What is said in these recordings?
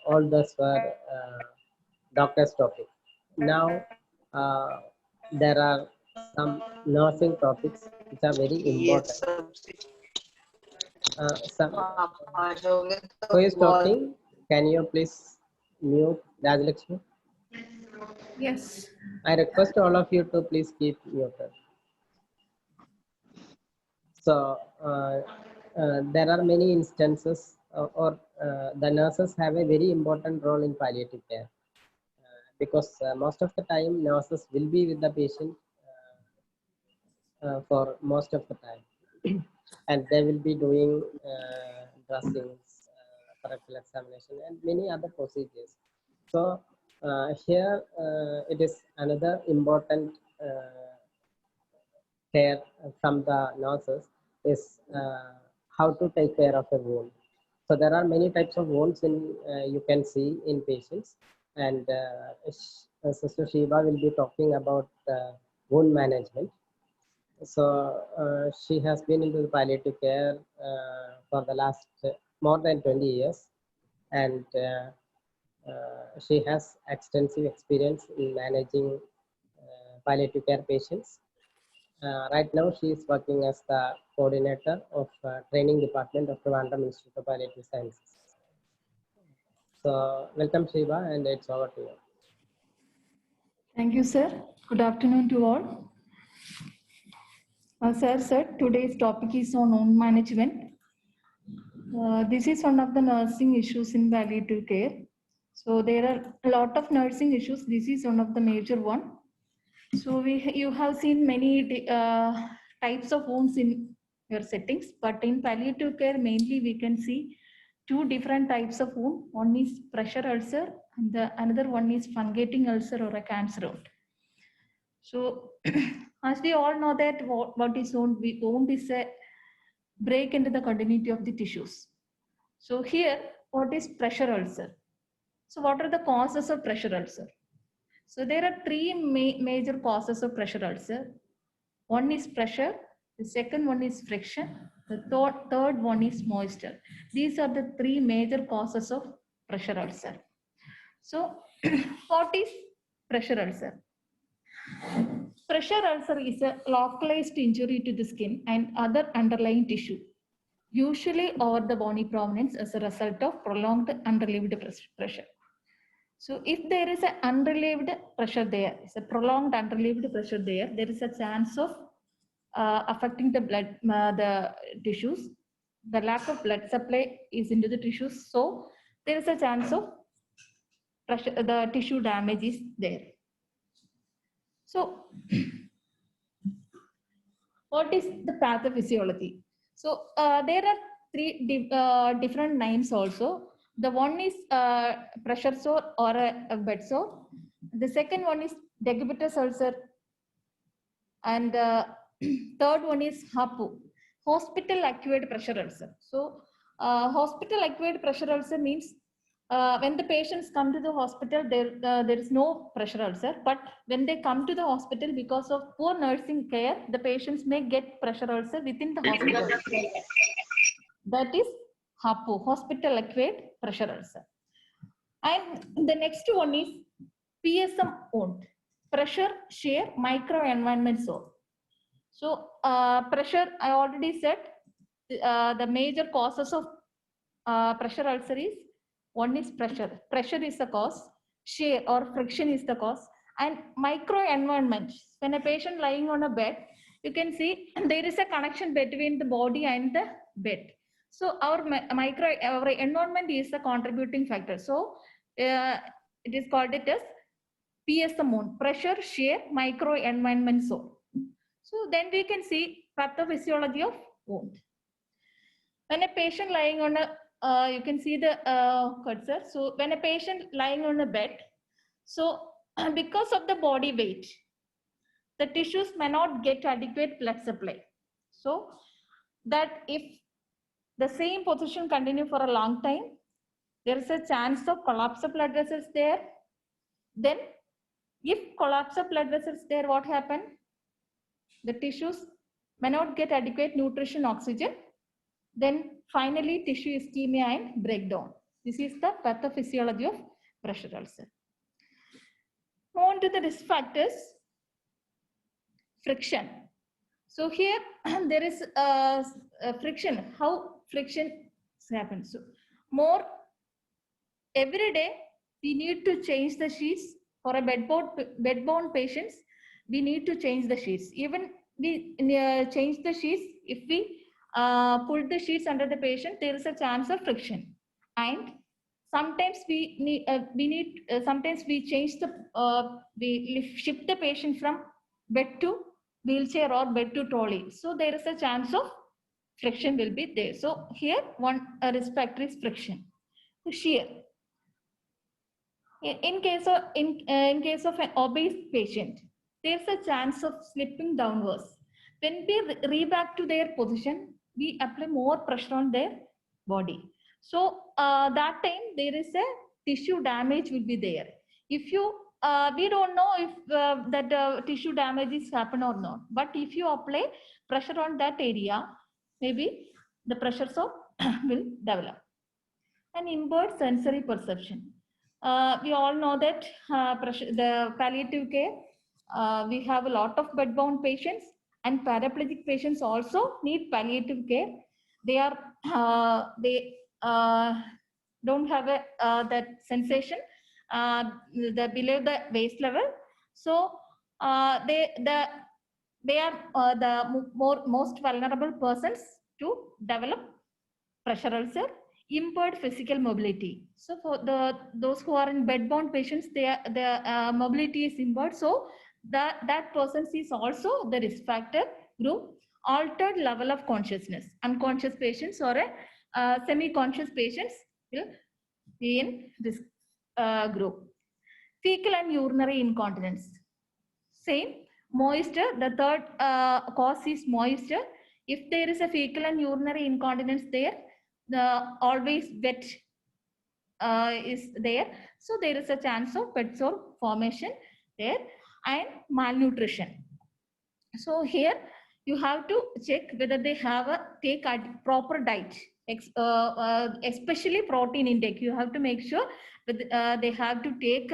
all those were doctor's topic. Now there are some nursing topics which are very important. Who is talking? Can you please mute Rajlakshmi? Yes. I request all of you to please keep muted. So there are many instances, or the nurses have a very important role in palliative care, because most of the time nurses will be with the patient for most of the time, and they will be doing dressings, correctal examination, and many other procedures. So here it is another important care from the nurses is how to take care of a wound. So there are many types of wounds in you can see in patients, and Sister Shiva will be talking about wound management. So she has been into the palliative care for the last more than 20 years, and she has extensive experience in managing palliative care patients. Right now, she is working as the coordinator of training department of Trivandrum Institute of Palliative Sciences. So, welcome Shiva, and it's over to you. Thank you, sir. Good afternoon to all. As sir said, today's topic is on wound management. This is one of the nursing issues in palliative care. So there are a lot of nursing issues. This is one of the major one. So you have seen many types of wounds in your settings, but in palliative care mainly we can see two different types of wound. One is pressure ulcer and another one is fungating ulcer or a cancer wound. So as we all know that what is wound? Wound is a break into the continuity of the tissues. So here, what is pressure ulcer? So what are the causes of pressure ulcer? So there are three major causes of pressure ulcer. One is pressure, the second one is friction, the third one is moisture. These are the three major causes of pressure ulcer. So what is pressure ulcer? Pressure ulcer is a localized injury to the skin and other underlying tissue, usually over the bony prominence as a result of prolonged unrelieved pressure. So if there is an unrelieved pressure there, it's a prolonged unrelieved pressure there, there is a chance of affecting the blood, the tissues. The lack of blood supply is into the tissues, so there is a chance of pressure, the tissue damage is there. So what is the pathophysiology? So there are three different names also. The one is pressure sore or a bed sore. The second one is decubitus ulcer, and third one is HAPU, hospital acquired pressure ulcer. So hospital acquired pressure ulcer means when the patients come to the hospital, there is no pressure ulcer, but when they come to the hospital because of poor nursing care, the patients may get pressure ulcer within the hospital. That is HAPU, hospital acquired pressure ulcer. And the next one is PSM wound, pressure shear microenvironment sore. So pressure, I already said, the major causes of pressure ulcer is, one is pressure. Pressure is the cause, shear or friction is the cause, and microenvironment. When a patient lying on a bed, you can see there is a connection between the body and the bed. So our environment is the contributing factor. So it is called it as PSM wound, pressure shear microenvironment zone. So then we can see pathophysiology of wound. When a patient lying on a, you can see the cursor. So when a patient lying on a bed, so because of the body weight, the tissues may not get adequate blood supply. So that if the same position continue for a long time, there is a chance of collapse of blood vessels there. Then if collapse of blood vessels there, what happen? The tissues may not get adequate nutrition, oxygen. Then finally tissue ischemia and breakdown. This is the pathophysiology of pressure ulcer. On to the risk factors. Friction. So here there is a friction. How friction happens? So every day we need to change the sheets for a bedbound patients. We need to change the sheets. Even we change the sheets, if we pull the sheets under the patient, there is a chance of friction. And sometimes sometimes we change we shift the patient from bed to wheelchair or bed to trolley. So there is a chance of friction will be there. So here one risk factor is friction. Shear. In case of an obese patient, there's a chance of slipping downwards. When we re-back to their position, we apply more pressure on their body. So that time there is a tissue damage will be there. If you we don't know if that tissue damage is happen or not, but if you apply pressure on that area, maybe the pressure so will develop. And impaired sensory perception. We all know that the palliative care, we have a lot of bedbound patients, and paraplegic patients also need palliative care. They don't have that sensation below the waist level. So they are the most vulnerable persons to develop pressure ulcer. Impaired physical mobility. So for those who are in bedbound patients, their mobility is impaired. So that person is also the risk factor group. Altered level of consciousness. Unconscious patients or semi-conscious patients will be in this group. Fecal and urinary incontinence. Same. Moisture. The third cause is moisture. If there is a fecal and urinary incontinence there, always wet is there. So there is a chance of bed sore formation there. And malnutrition. So here you have to check whether they have take a proper diet, especially protein intake. You have to make sure that they have to take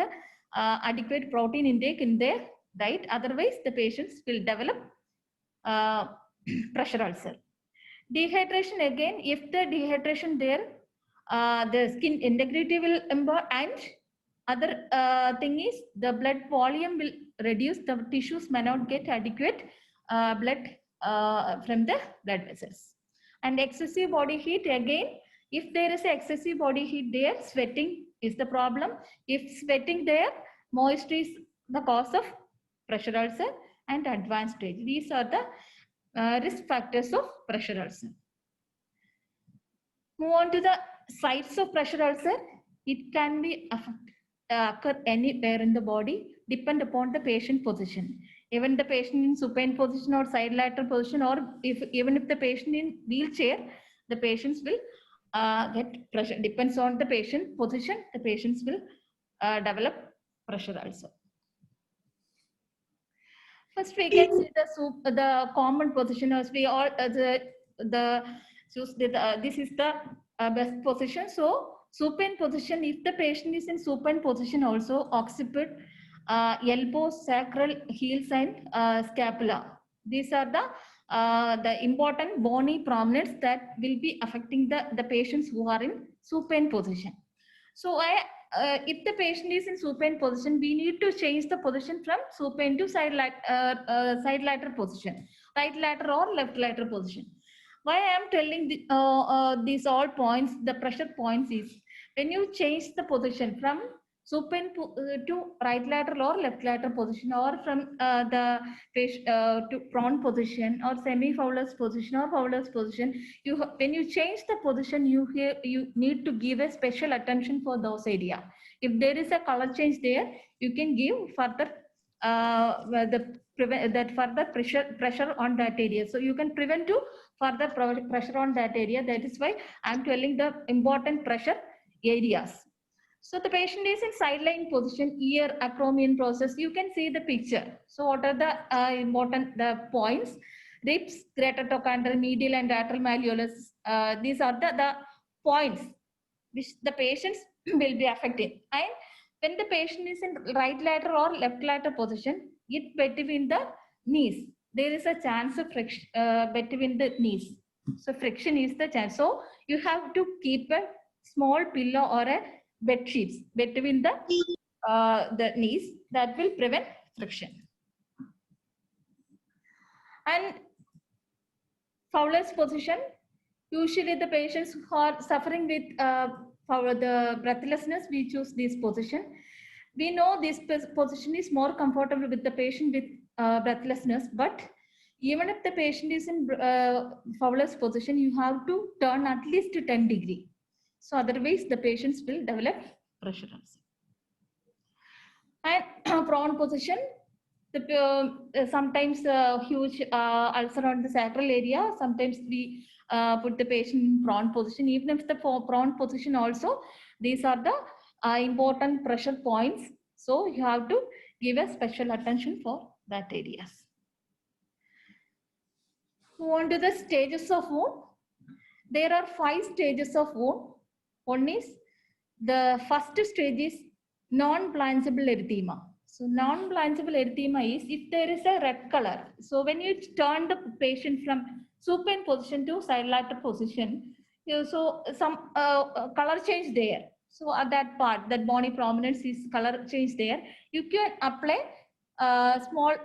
adequate protein intake in their diet. Otherwise, the patients will develop pressure ulcer. Dehydration again, if the dehydration there, the skin integrity will impair, and other thing is the blood volume will reduce. The tissues may not get adequate blood from the blood vessels. And excessive body heat again, if there is excessive body heat there, sweating is the problem. If sweating there, moisture is the cause of pressure ulcer and advanced stage. These are the risk factors of pressure ulcer. Move on to the sites of pressure ulcer. It can be occur anywhere in the body, depend upon the patient position. Even the patient in supine position or side lateral position, or even if the patient in wheelchair, the patients will get pressure. Depends on the patient position, the patients will develop pressure ulcer. First, we can see the common position as we all this is the best position. So supine position, if the patient is in supine position, also occiput, elbow, sacral, heels, and scapula. These are the important bony prominence that will be affecting the patients who are in supine position. So if the patient is in supine position, we need to change the position from supine to side lateral position, right lateral or left lateral position. Why I am telling these all points, the pressure points, is when you change the position from supine to right lateral or left lateral position, or from to prone position or semi-Fowler's position or Fowler's position, when you change the position, you need to give a special attention for those area. If there is a color change there, you can give further further pressure on that area. So you can prevent to further pressure on that area. That is why I am telling the important pressure areas. So the patient is in sideline position, ear acromion process. You can see the picture. So what are the important points? Ribs, greater trochanter, medial and lateral malleolus. These are the points which the patients will be affected. And when the patient is in right lateral or left lateral position, it between the knees, there is a chance of friction between the knees. So friction is the chance. So you have to keep a small pillow or a bed sheets between the knees that will prevent friction. And Fowler's position, usually the patients who are suffering with the breathlessness, we choose this position. We know this position is more comfortable with the patient with breathlessness, but even if the patient is in Fowler's position, you have to turn at least 10 degrees. So otherwise the patients will develop pressure ulcer. And prone position, sometimes huge ulcer on the sacral area. Sometimes we put the patient in prone position. Even if the prone position also, these are the important pressure points. So you have to give a special attention for that areas. Move on to the stages of wound. There are 5 stages of wound. One is, the first stage is non-blanchable erythema. So non-blanchable erythema is if there is a red color. So when you turn the patient from supine position to side lateral position, so some color change there. So at that part, that bony prominence is color change there. You can apply small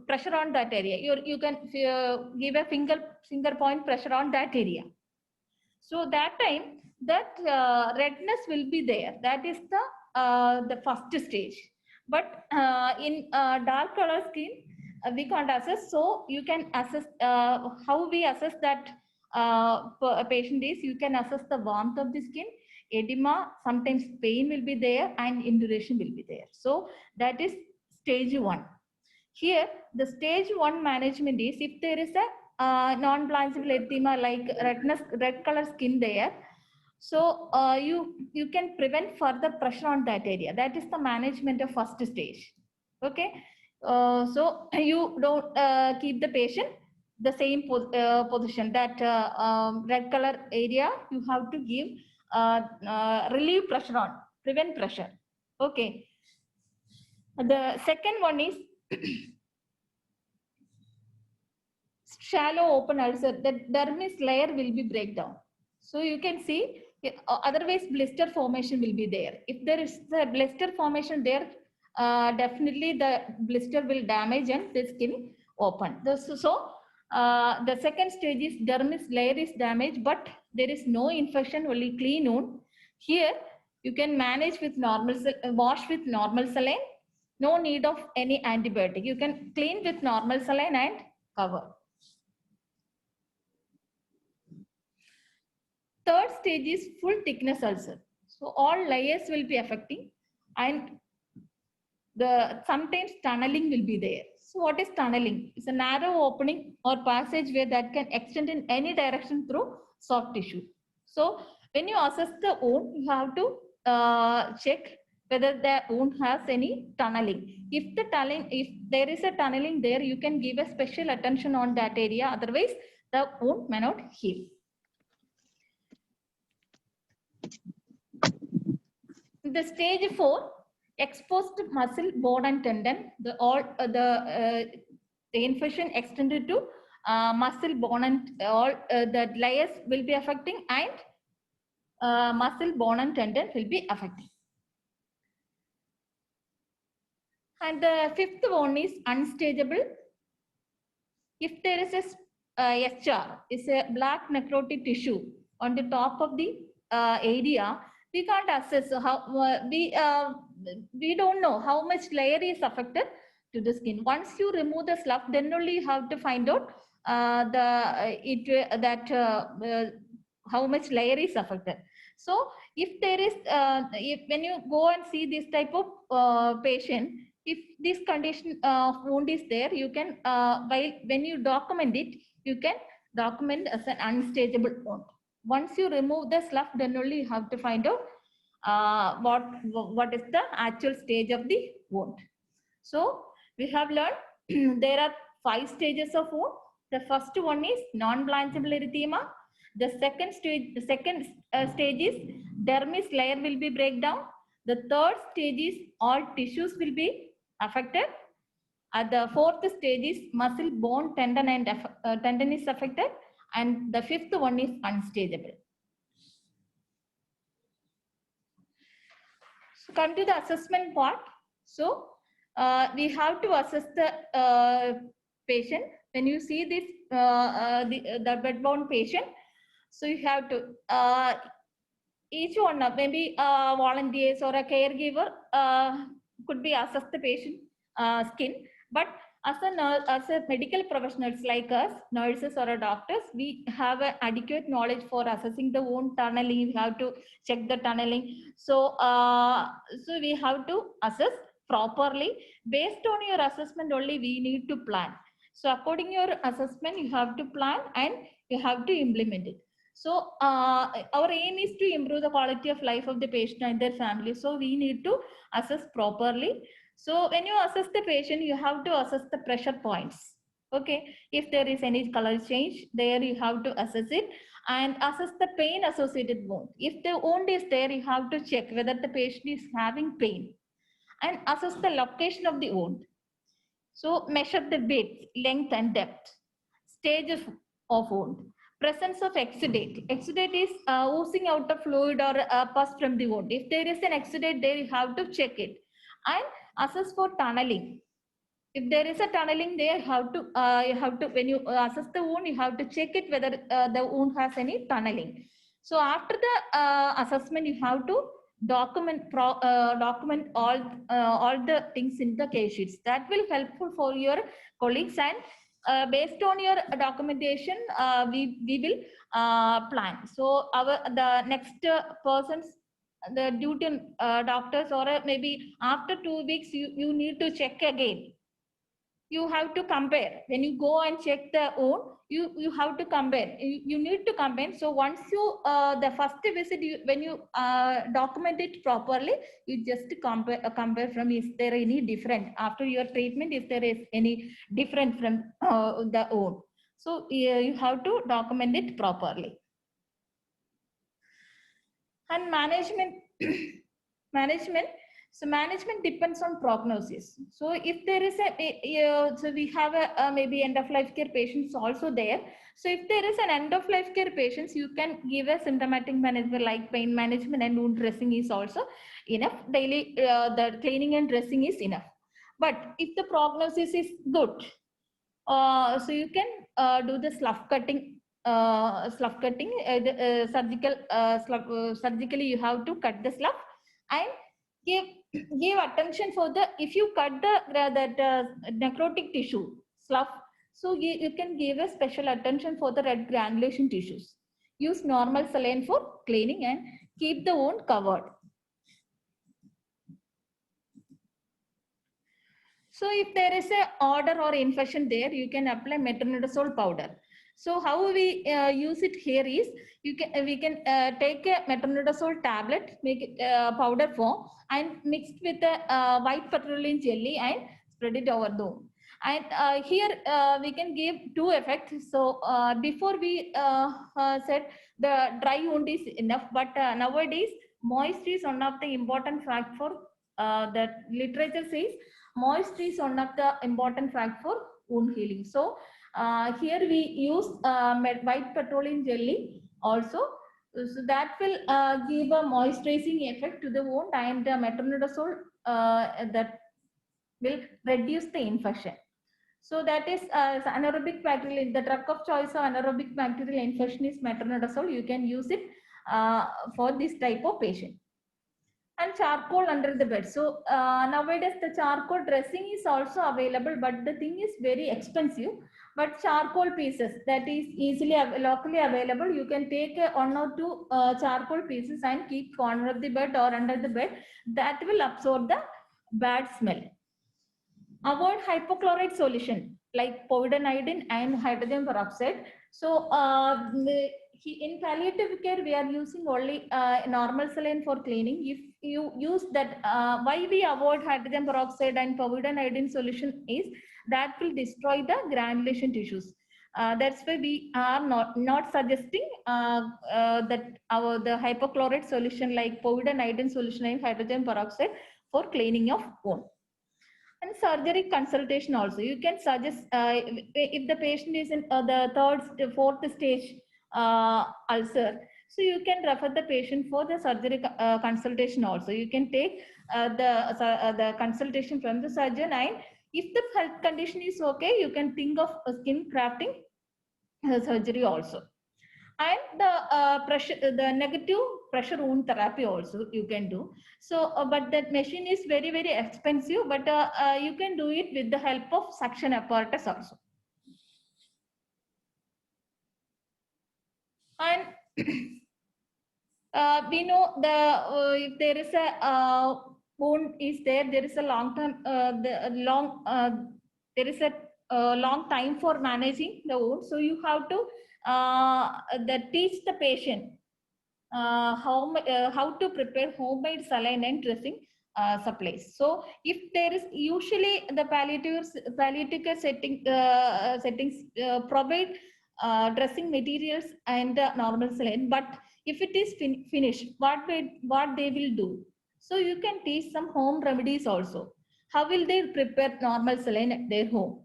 pressure on that area. You can give a finger point pressure on that area. So that time, that redness will be there. That is the first stage. But in dark color skin, we can't assess. So you can assess how we assess that a patient is. You can assess the warmth of the skin, edema, sometimes pain will be there, and induration will be there. So that is stage 1. Here, the stage 1 management is if there is a non-blanchable erythema like red color skin there. So you can prevent further pressure on that area. That is the management of first stage. Okay. So you don't keep the patient the same position. That red color area you have to give relieve pressure on, prevent pressure. Okay. The second one is shallow open ulcer. The dermis layer will be breakdown. So you can see, otherwise blister formation will be there. If there is a blister formation there, definitely the blister will damage and the skin open. So the second stage is dermis layer is damaged, but there is no infection, only clean wound. Here you can manage with normal, wash with normal saline. No need of any antibiotic. You can clean with normal saline and cover. Third stage is full thickness ulcer. So all layers will be affecting, and sometimes tunneling will be there. So what is tunneling? It's a narrow opening or passageway that can extend in any direction through soft tissue. So when you assess the wound, you have to check whether the wound has any tunneling. If there is a tunneling there, you can give a special attention on that area. Otherwise, the wound may not heal. The stage 4, exposed muscle, bone, and tendon. The infection extended to muscle, bone, and all the layers will be affecting, and muscle, bone, and tendon will be affecting. And the fifth one is unstageable. If there is a SR, is a black necrotic tissue on the top of the area, we can't assess how we don't know how much layer is affected to the skin. Once you remove the slough, then only you have to find out how much layer is affected. So if there is when you go and see this type of patient, if this condition of wound is there, you can when you document it, you can document as an unstageable wound. Once you remove the slough, then only you have to find out what is the actual stage of the wound. So we have learned there are 5 stages of wound. The first one is non-blanchable erythema. The second stage is dermis layer will be breakdown. The third stage is all tissues will be affected. At the fourth stage is muscle, bone, tendon is affected, and the fifth one is unstageable. So come to the assessment part. So we have to assess the patient. When you see this the bedbound patient, so you have to each one maybe volunteers or a caregiver could be assess the patient skin, but as a nurse, as a medical professionals like us, nurses or doctors, we have an adequate knowledge for assessing the wound tunneling. We have to check the tunneling. So so we have to assess properly. Based on your assessment only, we need to plan. So according to your assessment, you have to plan and you have to implement it. So our aim is to improve the quality of life of the patient and their family. So we need to assess properly. So when you assess the patient, you have to assess the pressure points. Okay, if there is any color change, there you have to assess it and assess the pain associated wound. If the wound is there, you have to check whether the patient is having pain and assess the location of the wound. So measure the width, length and depth, stages of wound, presence of exudate. Exudate is oozing out of fluid or pus from the wound. If there is an exudate there, you have to check it and assess for tunneling. If there is a tunneling there, you have to when you assess the wound, you have to check it whether the wound has any tunneling. So after the assessment, you have to document all the things in the case sheets. That will helpful for your colleagues, and based on your documentation, we will plan. So the next persons, the duty doctors, or maybe after 2 weeks, you need to check again. You have to compare. When you go and check the wound, you have to compare. You need to compare. So once you the first visit, when you document it properly, you just compare from is there any different after your treatment, if there is any different from the wound. So you have to document it properly. And management management. So management depends on prognosis. So if there is so we have maybe end of life care patients also there. So if there is an end of life care patients, you can give a symptomatic management like pain management and wound dressing is also enough. Daily the cleaning and dressing is enough. But if the prognosis is good, so you can do the slough cutting. Surgically you have to cut the slough and give attention for the, if you cut the necrotic tissue slough, so you can give a special attention for the red granulation tissues. Use normal saline for cleaning and keep the wound covered. So if there is a odor or infection there, you can apply metronidazole powder. So how we use it here is, we can take a metronidazole tablet, make it powder form, and mixed with a white petroleum jelly and spread it over the wound. And here we can give two effects. So before we said the dry wound is enough, but nowadays moisture is one of the important fact for the literature says moisture is one of the important fact for wound healing. So here we use white petroleum jelly also. So that will give a moisturizing effect to the wound, and metronidazole that will reduce the infection. So that is anaerobic bacterial, the drug of choice of anaerobic bacterial infection is metronidazole. You can use it for this type of patient. And charcoal under the bed. So nowadays the charcoal dressing is also available, but the thing is very expensive. But charcoal pieces that is easily locally available, you can take one or two charcoal pieces and keep corner of the bed or under the bed. That will absorb the bad smell. Avoid hypochlorite solution like povidone iodine and hydrogen peroxide. So in palliative care, we are using only normal saline for cleaning. If you use that, why we avoid hydrogen peroxide and povidone iodine solution is that will destroy the granulation tissues. That's why we are not suggesting that the hypochlorite solution like povidone iodine solution and hydrogen peroxide for cleaning of wound. And surgery consultation also, you can suggest if the patient is in the third, fourth stage ulcer, so you can refer the patient for the surgery consultation also. You can take the consultation from the surgeon, and if the health condition is okay, you can think of skin grafting surgery also. And the negative pressure wound therapy also you can do. So but that machine is very very expensive, but you can do it with the help of suction apparatus also. And we know if there is a wound is there is a long term there is a long time for managing the wound, so you have to teach the patient how to prepare homemade saline and dressing supplies. So if there is usually the palliative care settings provide dressing materials and normal saline, but if it is finished, what they will do? So you can teach some home remedies also. How will they prepare normal saline at their home?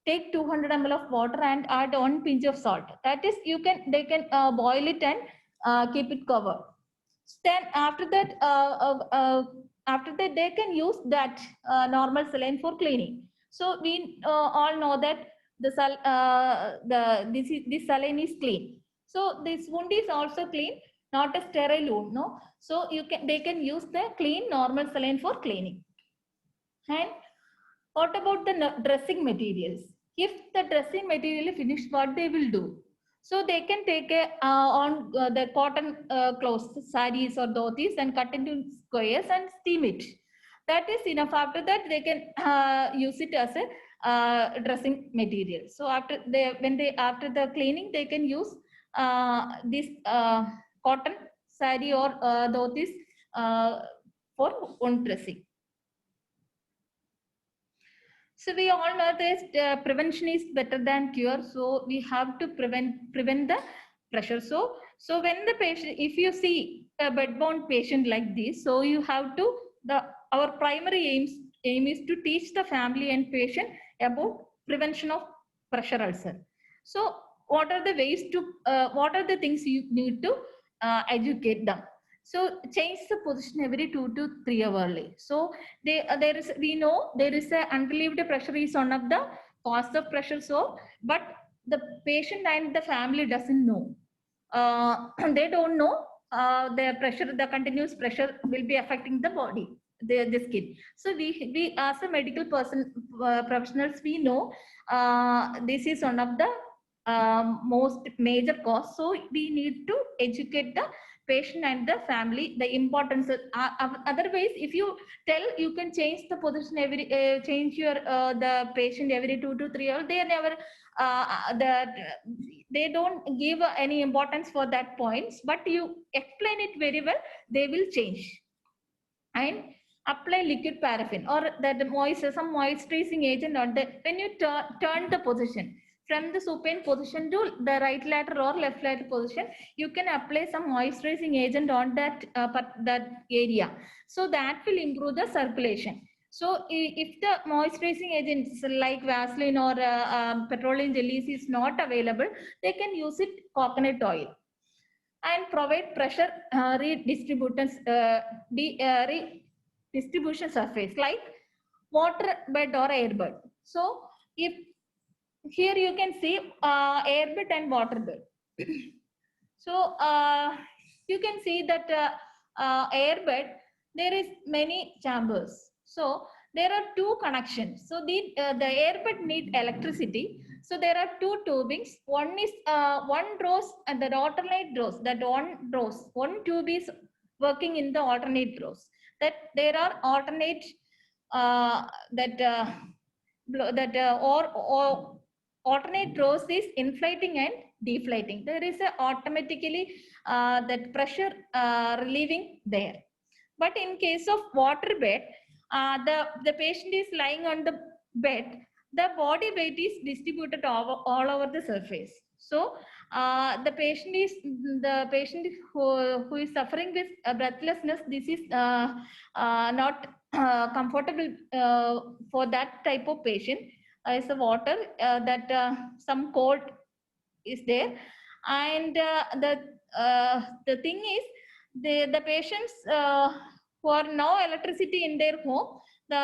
Take 200 ml of water and add 1 pinch of salt. That is, they can boil it and keep it covered. Then after that they can use that normal saline for cleaning. So we all know that this saline is clean. So this wound is also clean, not a sterile wound, no. So they can use the clean normal saline for cleaning. And what about the dressing materials? If the dressing material is finished, what they will do? So they can take the cotton clothes, saris or dhotis, and cut into squares and steam it. That is enough. After that, they can use it as a dressing material. So after the cleaning, they can use this cotton sari or dhotis for wound dressing. So we all know that prevention is better than cure. So we have to prevent the pressure. So when the patient, if you see a bed-bound patient like this, so you have to our primary aim is to teach the family and patient about prevention of pressure ulcer. So what are the ways to what are the things you need to educate them? So change the position every 2 to 3 hours early. So we know there is a unrelieved pressure is one of the cause of pressure sore, but the patient and the family doesn't know. They don't know the continuous pressure will be affecting the body, the skin. So we as a medical professionals, we know this is one of the most major cause. So we need to educate the patient and the family the importance. Otherwise, if you tell you can change the position change your the patient every 2 to 3 hours, they never they don't give any importance for that points, but you explain it very well, they will change. And apply liquid paraffin or that some moisturizing agent on the when you turn the position from the supine position to the right lateral or left lateral position, you can apply some moisturizing agent on that area. So that will improve the circulation. So if the moisturizing agents like Vaseline or petroleum jellies is not available, they can use it coconut oil. And provide pressure redistribution surface like water bed or air bed. So if here you can see air bed and water bed. So you can see that air bed, there is many chambers. So there are 2 connections. So the air bed need electricity. So there are 2 tubings. One is one draws and the alternate draws. One tube is working in the alternate draws. That there are alternate or alternate draws is inflating and deflating. There is a automatically that pressure relieving there. But in case of water bed, the patient is lying on the bed. the body weight is distributed all over the surface. So the patient who is suffering with breathlessness. This is not comfortable for that type of patient. Is the water that some cold is there, and the thing is, the patients who are no electricity in their home, the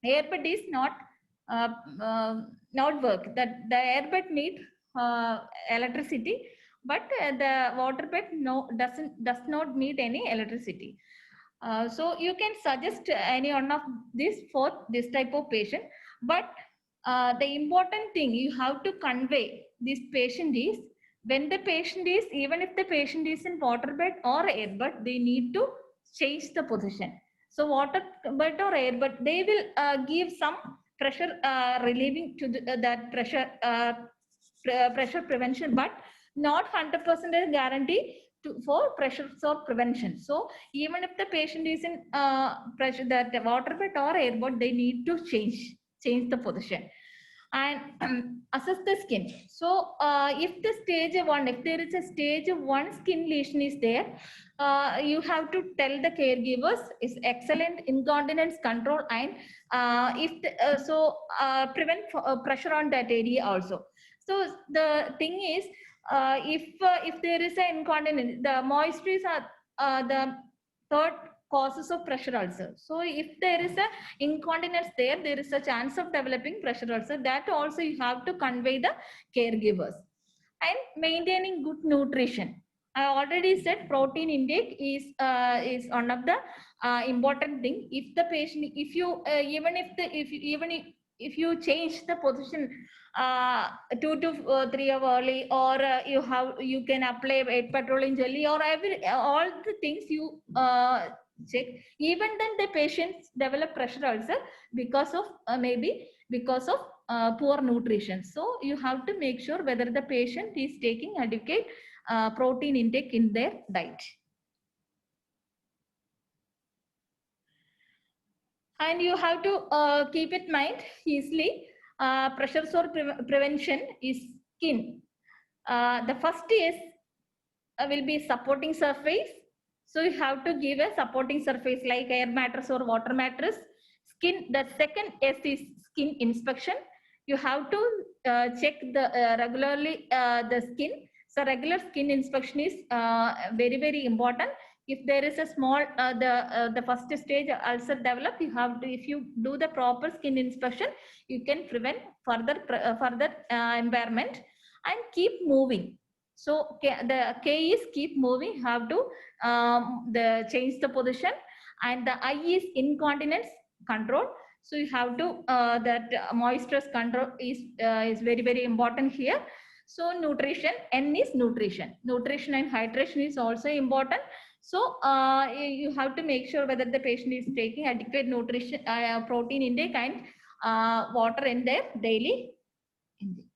airbed is uh, uh, not work. That the airbed need electricity, but the water bed does not need any electricity. So you can suggest any one of this for this type of patient, but the important thing you have to convey this patient is, when the patient is, even if the patient is in water bed or airbed, they need to change the position. So water bed or airbed, they will give some pressure relieving to that pressure prevention, but not 100% guarantee for pressure sore prevention. So even if the patient is in pressure, that water bed or airbed, they need to change the position and assess the skin. So if the stage 1, if there is a stage 1 skin lesion is there, you have to tell the caregivers is excellent incontinence control, and prevent pressure on that area also. So the thing is, if there is an incontinence, the moisture is the third causes of pressure ulcer. So if there is a incontinence there is a chance of developing pressure ulcer. That also you have to convey the caregivers. And maintaining good nutrition. I already said protein intake is one of the important thing. If the patient, if you if you change the position 2 to 3 hours early, or you can apply 8 petroleum jelly, or all the things you check. Even then the patients develop pressure ulcer because of maybe because of poor nutrition. So you have to make sure whether the patient is taking adequate protein intake in their diet. And you have to keep it mind easily. Pressure sore prevention is skin. The first is will be supporting surface. So you have to give a supporting surface like air mattress or water mattress. Skin. The second S is skin inspection. You have to check the regularly the skin. So regular skin inspection is very important. If there is a small the first stage ulcer develop, you have to, if you do the proper skin inspection, you can prevent further impairment. And keep moving. So the K is keep moving. Have to change the position, and the I is incontinence control. So you have to that moisture control is very important here. So nutrition, N is nutrition. Nutrition and hydration is also important. So you have to make sure whether the patient is taking adequate nutrition, protein intake, and water in their daily intake.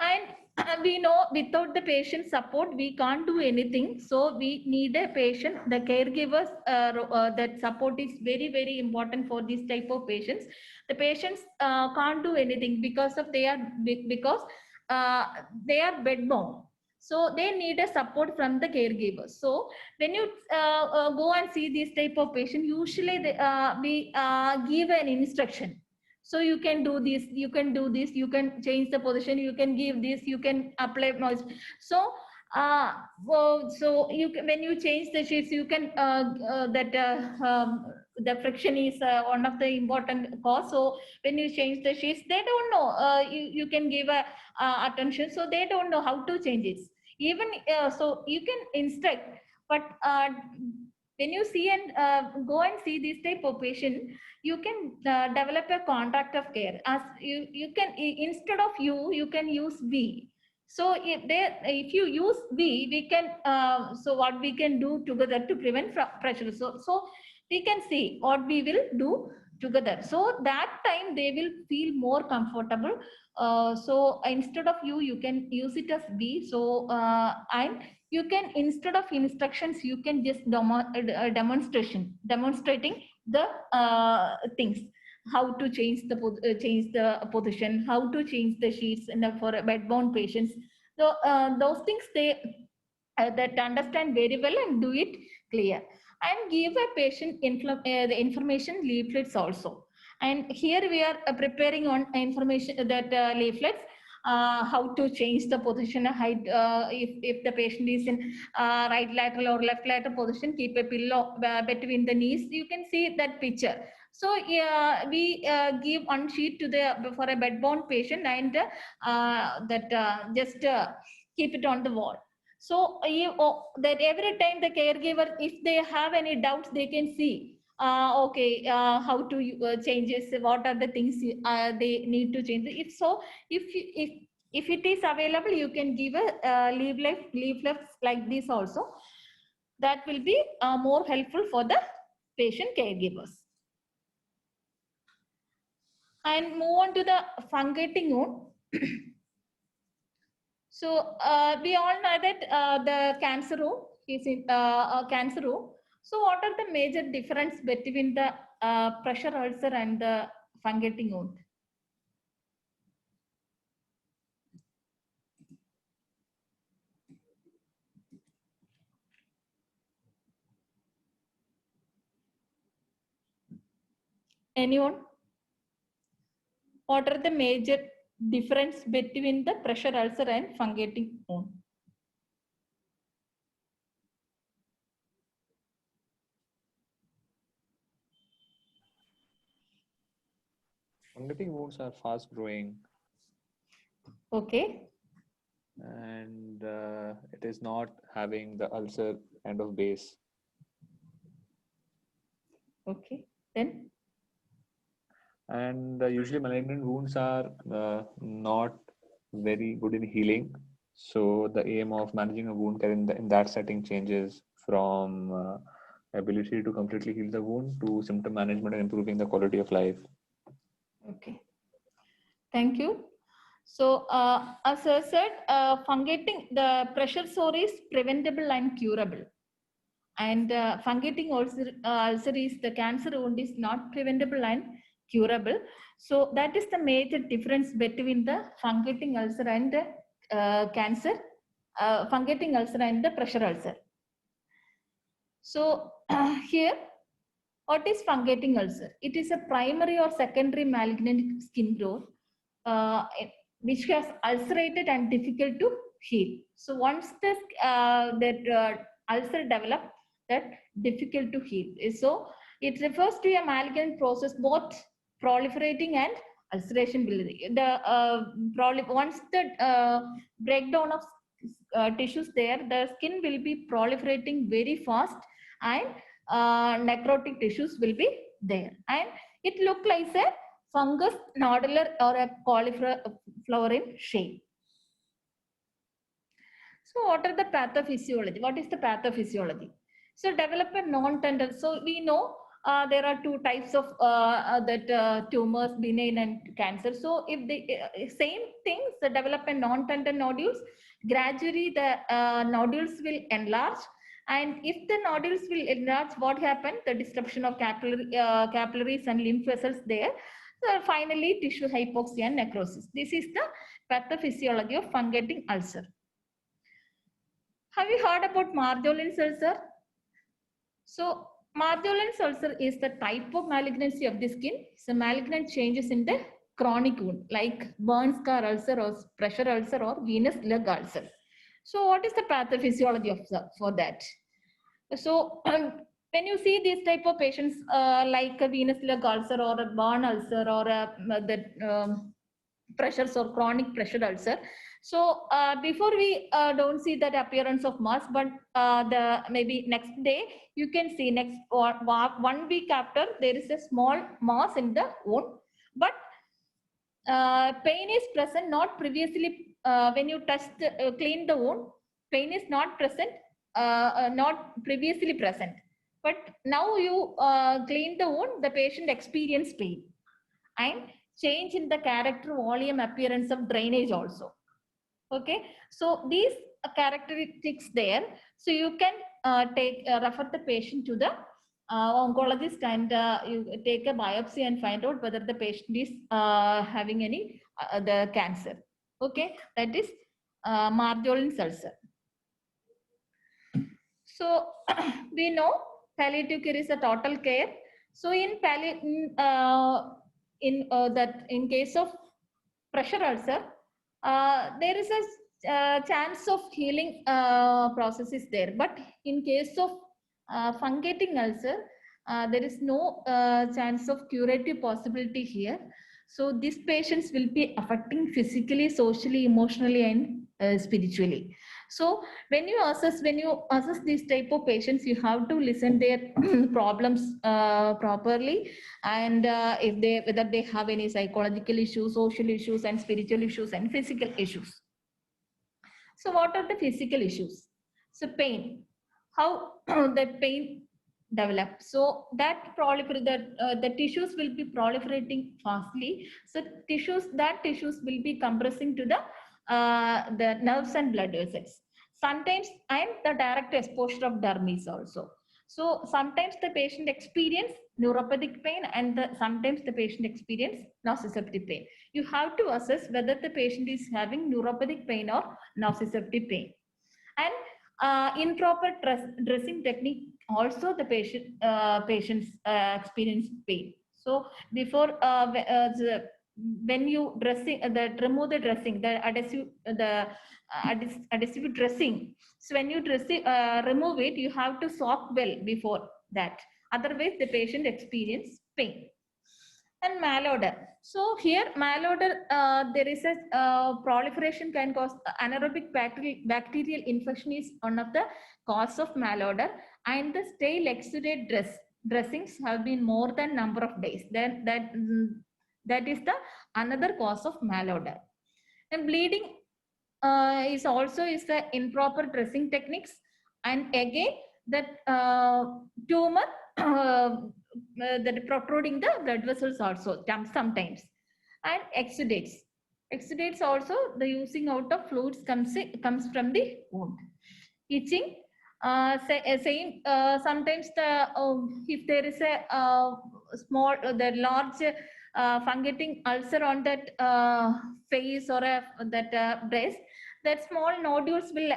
And we know without the patient support, we can't do anything. So we need a patient, the caregivers, that support is very important for this type of patients. The patients can't do anything because they are bedbound. So they need a support from the caregivers. So when you go and see this type of patient, usually we give an instruction. So you can do this, you can do this, you can change the position, you can give this, you can apply noise. So so you can, when you change the sheets, you can the friction is one of the important cause. So when you change the sheets, they don't know, you can give a attention, so they don't know how to change it. Even so you can instruct, but when you see and go and see this type of patient, you can develop a contract of care. As you can, instead of you can use we. So if you use we can so what we can do together to prevent pressure. So we can see what we will do together. So that time they will feel more comfortable. So instead of you can use it as we. So and you can, instead of instructions, you can just demonstrating the things. how to change the position, how to change the sheets for bed-bound patients. So those things that understand very well and do it clear, and give a patient the information leaflets also. And here we are preparing on information that leaflets, how to change the position height, if the patient is in right lateral or left lateral position, keep a pillow between the knees. You can see that picture. So we give one sheet to the for a bed-bound patient, and just keep it on the wall. So that every time the caregiver, if they have any doubts, they can see, okay, how to changes, what are the things they need to change. If so, if it is available, you can give a leaflets like this also. That will be more helpful for the patient caregivers. And move on to the fungating wound. So we all know that the cancer room is in cancer room. So what are the major difference between the pressure ulcer and the fungating wound? Anyone? What are the major difference between the pressure ulcer and fungating wound? Fungating wounds are fast growing. Okay. And it is not having the ulcer kind of base. Okay. Then? And usually malignant wounds are not very good in healing. So the aim of managing a wound care in that setting changes from ability to completely heal the wound to symptom management and improving the quality of life. Okay. Thank you. So as I said, fungating, the pressure sore is preventable and curable. And fungating ulcer is, the cancer wound is not preventable and curable. So that is the major difference between the fungating ulcer and the fungating ulcer and the pressure ulcer. So here, what is fungating ulcer? It is a primary or secondary malignant skin growth which has ulcerated and difficult to heal. So once this ulcer develops, that difficult to heal. So it refers to a malignant process, both proliferating and ulceration. Once the breakdown of tissues there, the skin will be proliferating very fast, and necrotic tissues will be there, and it looks like a fungus, nodular, or a cauliflower in shape. So what are the pathophysiology? What is the pathophysiology? So development non-tender. So we know there are two types of tumors, benign and cancer. So if the same things, the development non-tender nodules, gradually the nodules will enlarge. And if the nodules will enlarge, what happens? The disruption of capillaries and lymph vessels there. So finally, tissue hypoxia and necrosis. This is the pathophysiology of fungating ulcer. Have you heard about Marjolin ulcer? So Marjolin ulcer is the type of malignancy of the skin. So malignant changes in the chronic wound, like burn scar ulcer or pressure ulcer or venous leg ulcer. So what is the pathophysiology of for that? So when you see these type of patients like a venous leg ulcer or a burn ulcer or pressures or chronic pressure ulcer. So before we don't see that appearance of mass, but the maybe next day you can see next 1 week after there is a small mass in the wound, but pain is present, not previously when you touch clean the wound, pain is not present, not previously present, but now you clean the wound, the patient experience pain and change in the character, volume, appearance of drainage also. Okay, so these characteristics there, so you can refer the patient to the oncologist and you take a biopsy and find out whether the patient is having any the cancer. Okay, that is Marjoline's ulcer. So we know palliative care is a total care. So in in case of pressure ulcer, there is a chance of healing process is there. But in case of fungating ulcer, there is no chance of curative possibility here. So these patients will be affecting physically, socially, emotionally, and spiritually. So when you assess these type of patients, you have to listen their problems properly, and whether they have any psychological issues, social issues, and spiritual issues, and physical issues. So what are the physical issues? So pain, how that pain develop. So that the tissues will be proliferating fastly. So tissues will be compressing to the nerves and blood vessels. Sometimes, and the direct exposure of dermis also. So sometimes the patient experience neuropathic pain, and sometimes the patient experience nociceptive pain. You have to assess whether the patient is having neuropathic pain or nociceptive pain. And improper dressing technique, also the patients experience pain. So before when you dressing remove the dressing, the adhesive dressing. So when you remove it, you have to soak well before that. Otherwise, the patient experience pain. And malodor. So here malodor, there is a proliferation can cause anaerobic bacterial infection is one of the cause of malodor, and the stale exudate dressings have been more than number of days. Then that is the another cause of malodor. And bleeding is the improper dressing techniques, and again that tumor that protruding the blood vessels also sometimes. And exudates also the using out of fluids comes from the wound. Itching, same sometimes the if there is a small the large fungating ulcer on that face or that breast, that small nodules will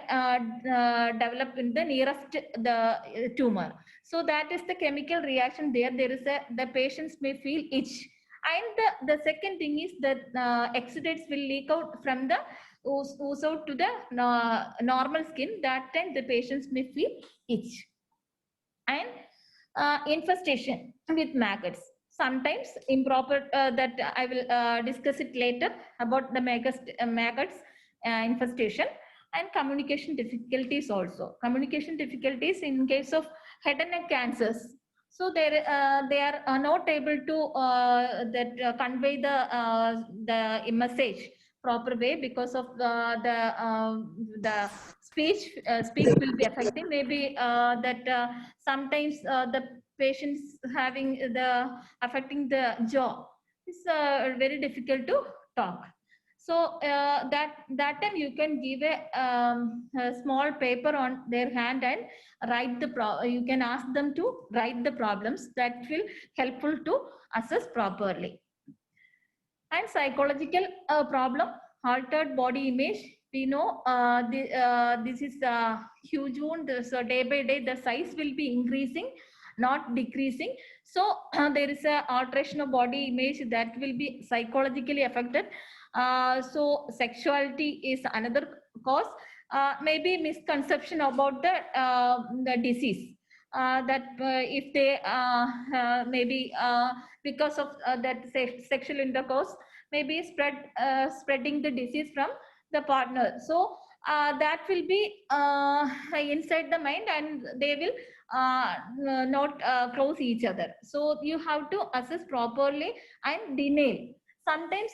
develop in the nearest the tumor. So that is the chemical reaction there. There is the patients may feel itch. And the second thing is that exudates will leak out from the ooze out to the normal skin. That time the patients may feel itch. And infestation with maggots. Sometimes improper, that I will discuss it later about the maggots infestation. And communication difficulties also. Communication difficulties in case of head and neck cancers. So they are not able to convey the message proper way because of the speech will be affecting. Maybe that sometimes the patients having the affecting the jaw. It's very difficult to talk. So that time you can give a small paper on their hand and write you can ask them to write the problems. That will helpful to assess properly. And psychological problem, altered body image. We know this is a huge wound. So day by day the size will be increasing, not decreasing. So there is a alteration of body image that will be psychologically affected. So sexuality is another cause. Maybe misconception about the disease. That if they maybe because of that sexual intercourse, maybe spreading the disease from the partner. So that will be inside the mind, and they will not cross each other. So you have to assess properly and deny. Sometimes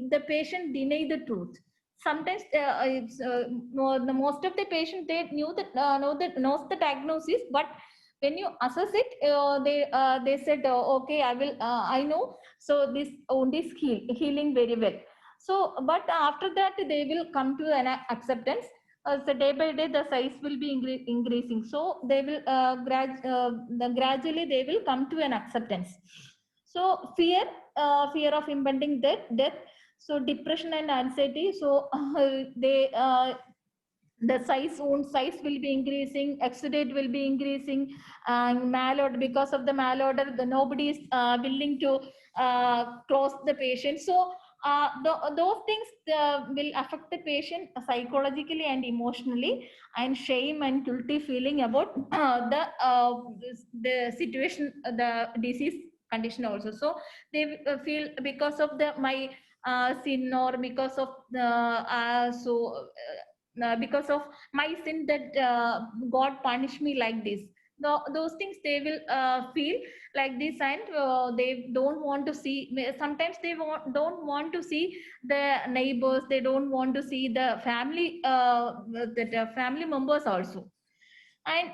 the patient deny the truth. Sometimes the most of the patient, they knows the diagnosis, but when you assess it, they said okay, I know, so this wound is healing very well. So but after that they will come to an acceptance. so day by day the size will be increasing. So they will gradually they will come to an acceptance. So fear of impending death. So depression and anxiety. So they the wound size will be increasing, exudate will be increasing, and malorder, because of the malorder, nobody is willing to close the patient. So those things will affect the patient psychologically and emotionally, and shame and guilty feeling about the situation, the disease condition also. So they feel because of my sin, or because of because of my sin that God punished me like this. Those things they will feel like this, and they don't want to see. Sometimes they don't want to see the neighbors. They don't want to see the family, family members also. And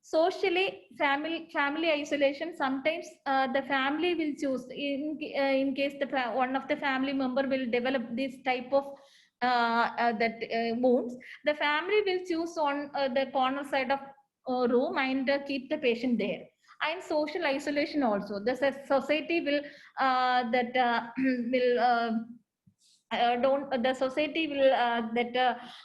socially, family isolation. Sometimes the family will choose, in case one of the family member will develop this type of wounds, the family will choose on the corner side of room and keep the patient there. And social isolation also, the society will will don't the society will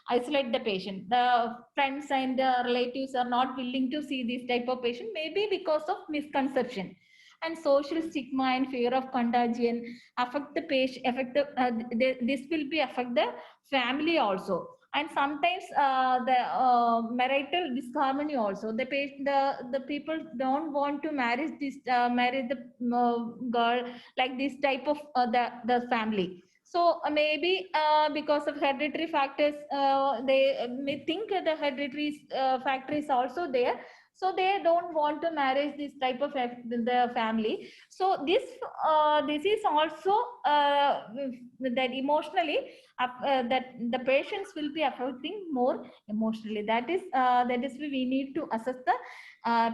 isolate the patient. The friends and relatives are not willing to see this type of patient, maybe because of misconception. And social stigma and fear of contagion affect the patient, this will be affect the family also. And sometimes the marital disharmony also, the people don't want to marry the girl like this type of the family. So maybe because of hereditary factors, they may think the hereditary factor is also there. So they don't want to marry this type of the family. So this is also that emotionally that the patients will be affecting more emotionally. That is we need to assess the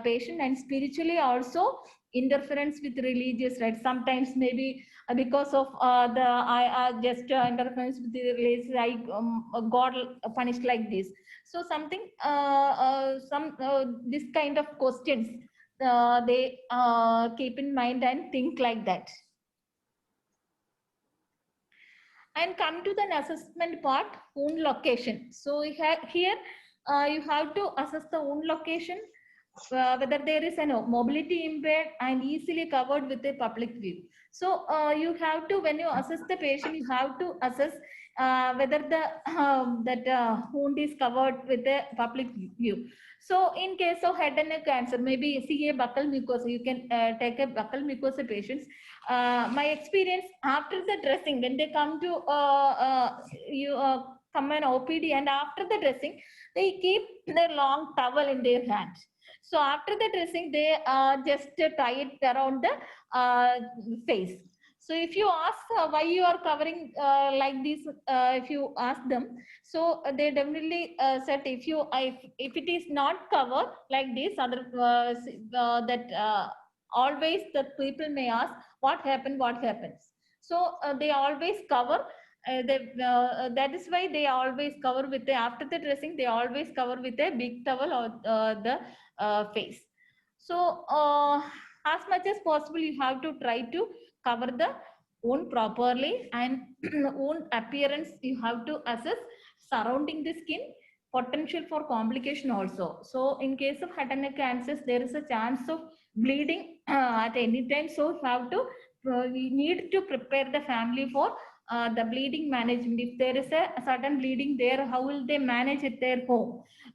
patient. And spiritually also, interference with religious rights. Sometimes maybe because of just interference with the religious, like God punished like this. So something this kind of questions they keep in mind and think like that. And come to the assessment part, wound location. So here you have to assess the wound location, whether there is an mobility impaired and easily covered with a public view. So you have to, when you assess the patient, you have to assess whether that wound is covered with a public view. So in case of head and neck cancer, maybe see a buccal mucosa, you can take a buccal mucosa patients. My experience, after the dressing, when they come to come an OPD, and after the dressing, they keep their long towel in their hand. So after the dressing, they just tie it around the face. So if you ask why you are covering like this, if you ask them, so they definitely said, if it is not covered like this, always the people may ask what happens. So they always cover. That is why they always cover with after the dressing, they always cover with a big towel or the face. So as much as possible, you have to try to cover the wound properly. And wound appearance, you have to assess surrounding the skin, potential for complication also. So in case of head and neck cancers, there is a chance of bleeding at any time. So you have to we need to prepare the family for the bleeding management. If there is a sudden bleeding there, how will they manage it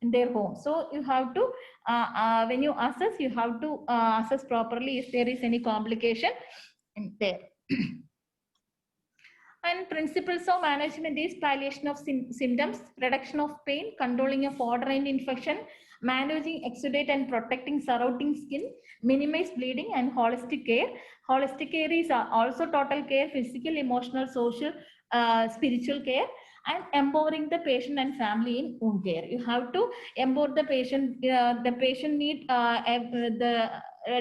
in their home? So you have to when you assess, you have to assess properly if there is any complication in there. And principles of management is palliation of symptoms, reduction of pain, controlling of foreign infection, managing exudate and protecting surrounding skin, minimize bleeding, and holistic care. Holistic care is also total care, physical, emotional, social, spiritual care, and empowering the patient and family in wound care. You have to empower the patient. The patient need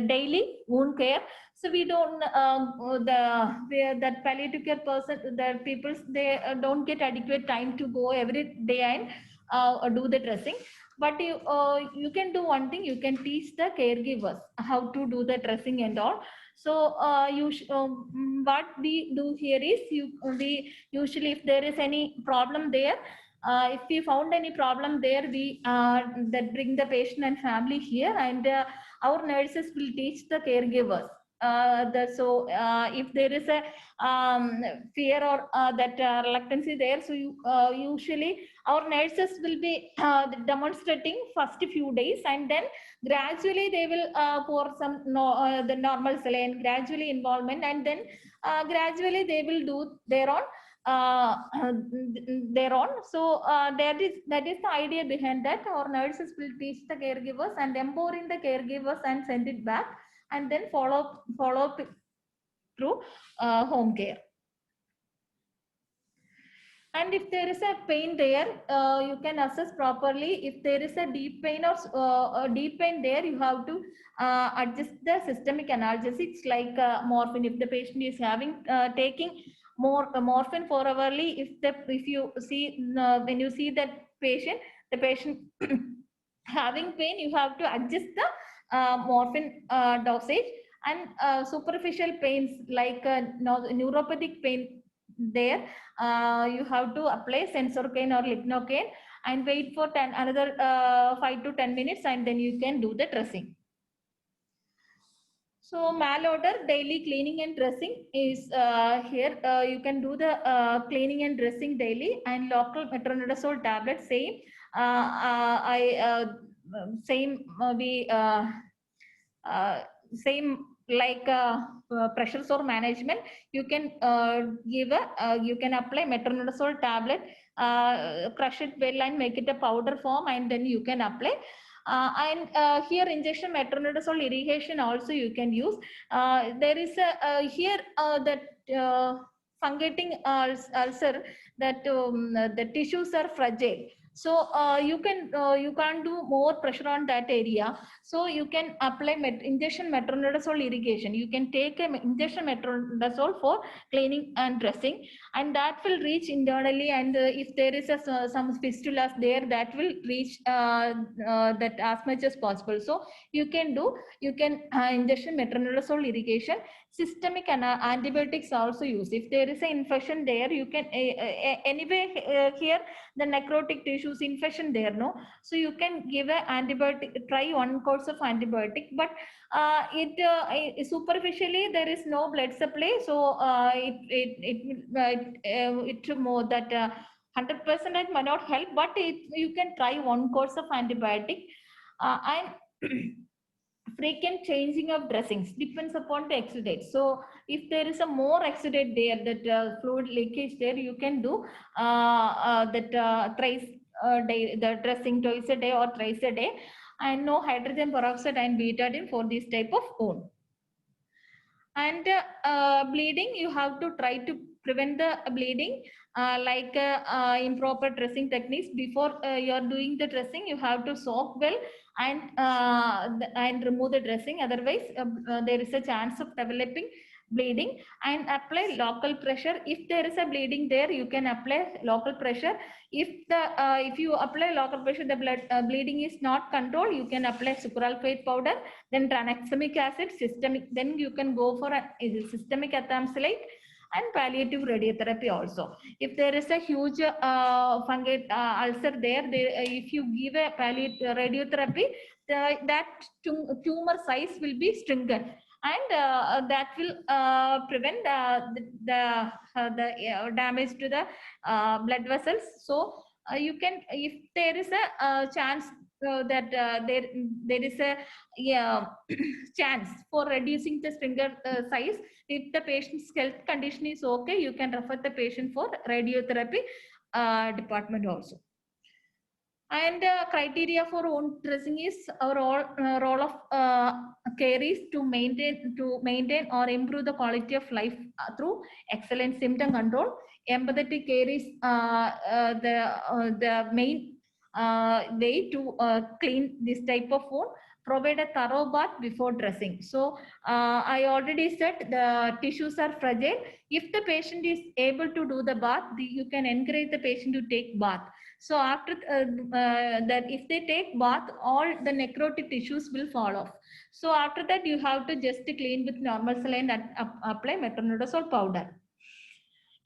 daily wound care. So we don't that palliative care person, the people, they don't get adequate time to go every day and do the dressing. But you can do one thing, you can teach the caregivers how to do the dressing and all. So what we do here is we usually, if there is any problem there, if we found any problem there, we that bring the patient and family here, and our nurses will teach the caregivers. If there is a fear or that reluctancy there, so usually our nurses will be demonstrating first few days, and then gradually they will pour some the normal saline, gradually involvement, and then gradually they will do their own So that is the idea behind that. Our nurses will teach the caregivers and empowering the caregivers and send it back, and then follow up through home care. And if there is a pain there, you can assess properly. If there is a deep pain or deep pain there, you have to adjust the systemic analgesics like morphine. If the patient is having taking more morphine for hourly, if you see when you see that the patient having pain, you have to adjust the morphine dosage. And superficial pains like neuropathic pain there, you have to apply sensorcaine or lignocaine and wait for another 5 to 10 minutes, and then you can do the dressing. So malodor, daily cleaning and dressing is here. You can do the cleaning and dressing daily, and local metronidazole tablet, same. Same like pressure sore management. You can you can apply metronidazole tablet, crush it well and make it a powder form, and then you can apply. Here injection metronidazole irrigation also you can use. There is a here that fungating ulcer, that the tissues are fragile. So you can't do more pressure on that area. So you can apply injection metronidazole irrigation. You can take an injection metronidazole for cleaning and dressing, and that will reach internally. And if there is some fistulas there, that will reach that as much as possible. So you can injection metronidazole irrigation. Systemic antibiotics also use. If there is an infection there, you can anyway here the necrotic tissues infection there, no, so you can give an antibiotic, try one course of antibiotic, but superficially there is no blood supply, so it more that 100% might not help, but you can try one course of antibiotic. And frequent changing of dressings depends upon the exudate. So if there is a more exudate there, that fluid leakage there, you can do thrice a day, the dressing twice a day or thrice a day, and no hydrogen peroxide and betadine for this type of wound. And bleeding, you have to try to prevent the bleeding, like improper dressing techniques. Before you are doing the dressing, you have to soak well and remove the dressing. Otherwise, there is a chance of developing bleeding. And apply local pressure. If there is a bleeding there, you can apply local pressure. If you apply local pressure, the bleeding is not controlled, you can apply sucralfate powder, then tranexamic acid, systemic. Then you can go for a systemic ethamsalate and palliative radiotherapy also. If there is a huge fungate ulcer there, if you give a palliative radiotherapy, that tumor size will be strengthened, and that will prevent the damage to the blood vessels. So you can, if there is a chance that there is a chance for reducing the stringer size, if the patient's health condition is okay, you can refer the patient for radiotherapy department also. And criteria for wound dressing is our role of care is to maintain or improve the quality of life through excellent symptom control. Empathetic care is the main way to clean this type of wound. provide a thorough bath before dressing. So I already said the tissues are fragile. If the patient is able to do the bath, you can encourage the patient to take bath. So after that, if they take bath, all the necrotic tissues will fall off. So after that, you have to just clean with normal saline and apply metronidazole powder.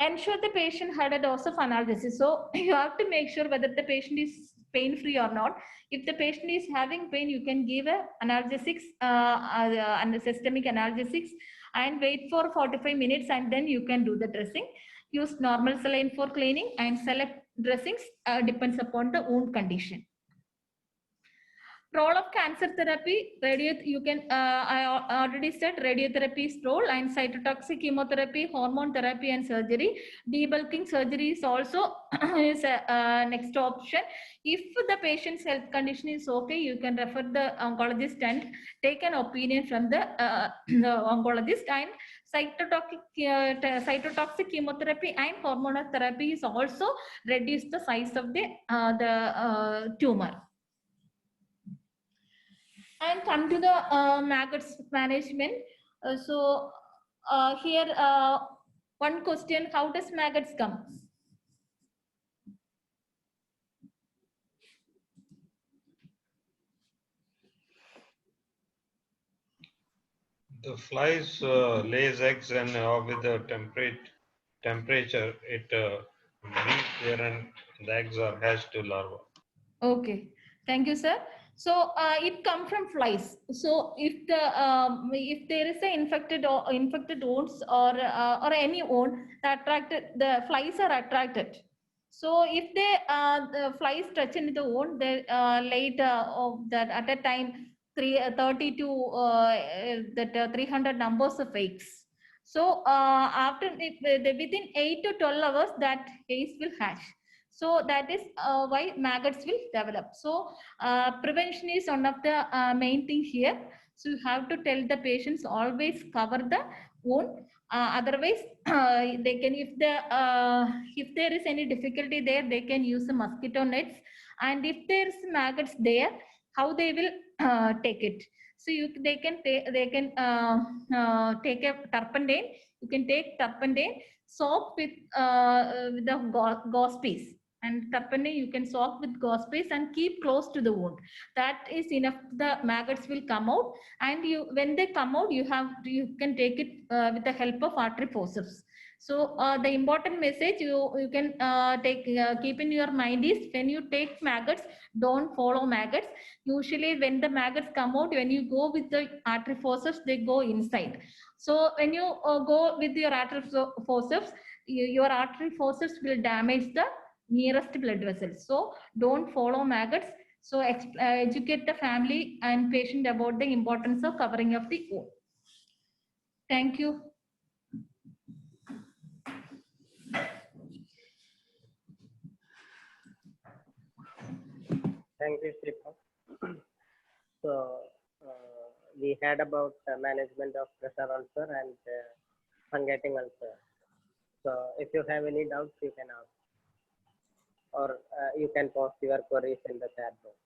Ensure the patient had a dose of analgesic. So you have to make sure whether the patient is pain free or not. If the patient is having pain, you can give a analgesics and systemic analgesics and wait for 45 minutes, and then you can do the dressing. Use normal saline for cleaning, and select dressings depends upon the wound condition. Role of cancer therapy, you can, I already said radiotherapy's role, and cytotoxic chemotherapy, hormone therapy, and surgery. Debulking surgery is also is a next option. If the patient's health condition is okay, you can refer the oncologist and take an opinion from the oncologist. And cytotoxic chemotherapy and hormonal therapy is also reduce the size of the tumor. And come to the maggots management. Here one question: how does maggots come? The flies lays eggs, and with the temperature, it breeds there, and the eggs are hatched to larvae. Okay, thank you, sir. So it comes from flies. So if there is a infected wounds or any wound, the flies are attracted. So if the flies touch into the wound, they laid that at a time 30 to 300 numbers of eggs. So within 8 to 12 hours, that eggs will hatch. So that is why maggots will develop. So prevention is one of the main thing here. So you have to tell the patients always cover the wound. Otherwise, they can, if there is any difficulty there, they can use the mosquito nets. And if there is maggots there, how they will take it? So they can take a turpentine. You can take turpentine, soak with the gauze piece. And turpentine you can soak with gauze piece and keep close to the wound. That is enough. The maggots will come out, and when they come out, you can take it with the help of artery forceps. So the important message you can keep in your mind is, when you take maggots, don't follow maggots. Usually when the maggots come out, when you go with the artery forceps, they go inside. So when you go with your artery forceps, your artery forceps will damage the nearest blood vessels. So don't follow maggots. So educate the family and patient about the importance of covering of the wound. Thank you. Thank you, Sripa. So we had about management of pressure ulcer and fungating ulcer. So if you have any doubts, you can ask, or you can post your queries in the chat box.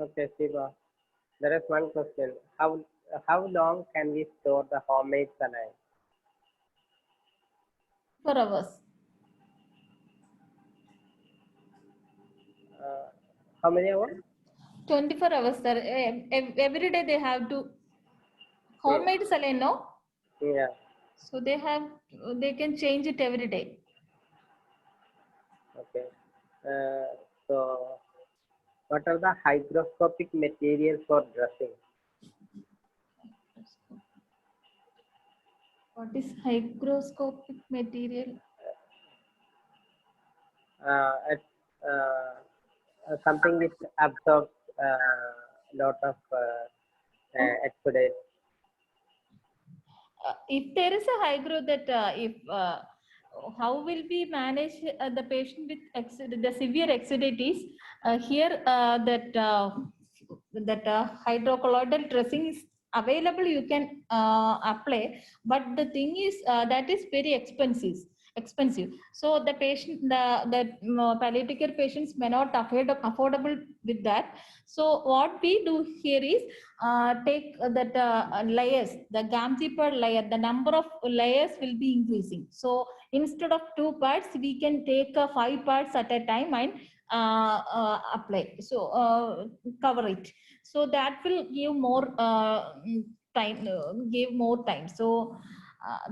Okay, Shiva. There is one question. How long can we store the homemade saline? 4 hours. How many hours? 24 hours, sir. Every day they have to homemade saline, no? Yeah. So they can change it every day. Okay. So what are the hygroscopic materials for dressing? What is hygroscopic material? Something which absorbs a lot of exudate. if there is a high growth, that if how will we manage the patient with the severe exudates? Here that hydrocolloidal dressing is available, you can apply, but the thing is that is very expensive. So the patient, the palliative care patients may not affordable with that. So what we do here is take that layers, the Gamgee per layer, the number of layers will be increasing. So instead of 2 parts, we can take 5 parts at a time and apply. So cover it. So that will give more time, give more time. So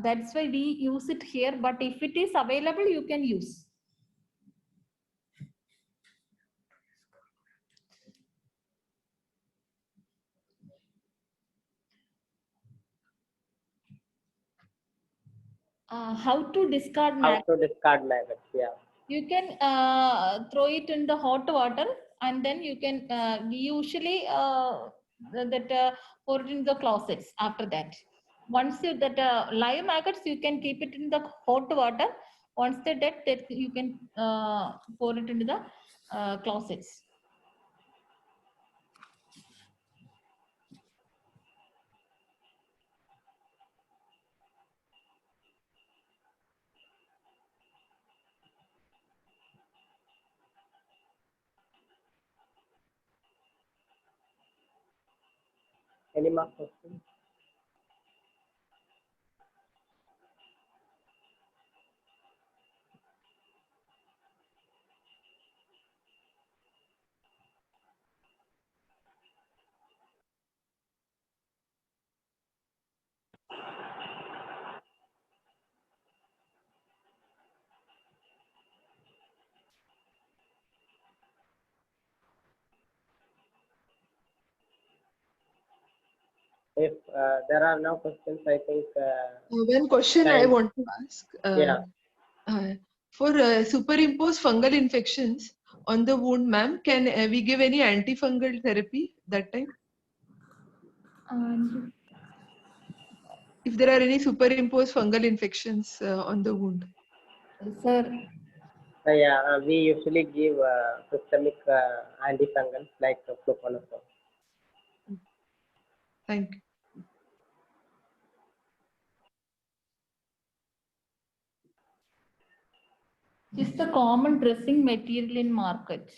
that's why we use it here. But if it is available, you can use. How to discard How maggots? to discard maggots? Yeah. You can throw it in the hot water, and then you can we usually pour it in the closets after that. Once you that live maggots, you can keep it in the hot water. Once they're dead, that you can pour it into the closets. Any more questions? If there are no questions, I think. One question I time- want to ask. Yeah. For superimposed fungal infections on the wound, ma'am, can we give any antifungal therapy that time? If there are any superimposed fungal infections on the wound. Sir, Yeah, we usually give systemic antifungals like fluconazole. Thank you. is the common dressing material in market.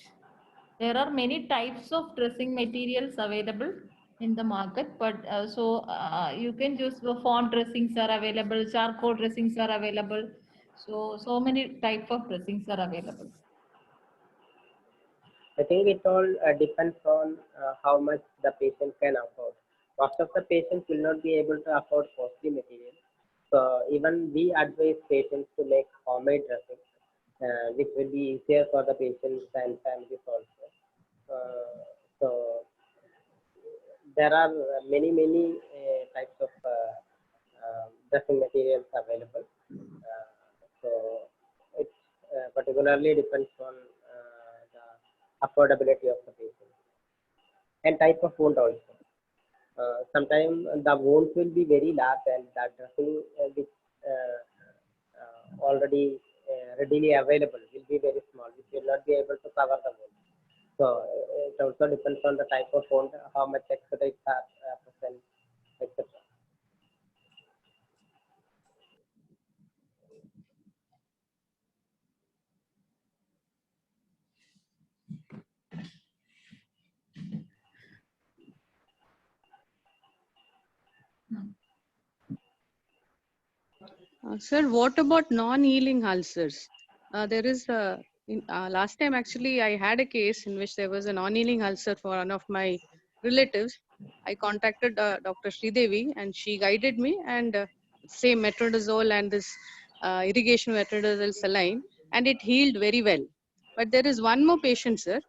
There are many types of dressing materials available in the market, but you can use the font dressings are available, charcoal dressings are available. So many type of dressings are available. I think it all depends on how much the patient can afford. Most of the patients will not be able to afford costly material. So even we advise patients to make homemade dressing, which will be easier for the patients and families also. So there are many types of dressing materials available. So it particularly depends on the affordability of the patient and type of wound also. Sometimes the wounds will be very large and that dressing which already readily available will be very small, which will not be able to cover the wound. So it also depends on the type of wound, how much exudates are present, etc. Sir, what about non-healing ulcers? There is last time actually I had a case in which there was a non-healing ulcer for one of my relatives. I contacted Dr. Sridevi and she guided me and same metronidazole and this irrigation metronidazole saline, and it healed very well. But there is one more patient, sir,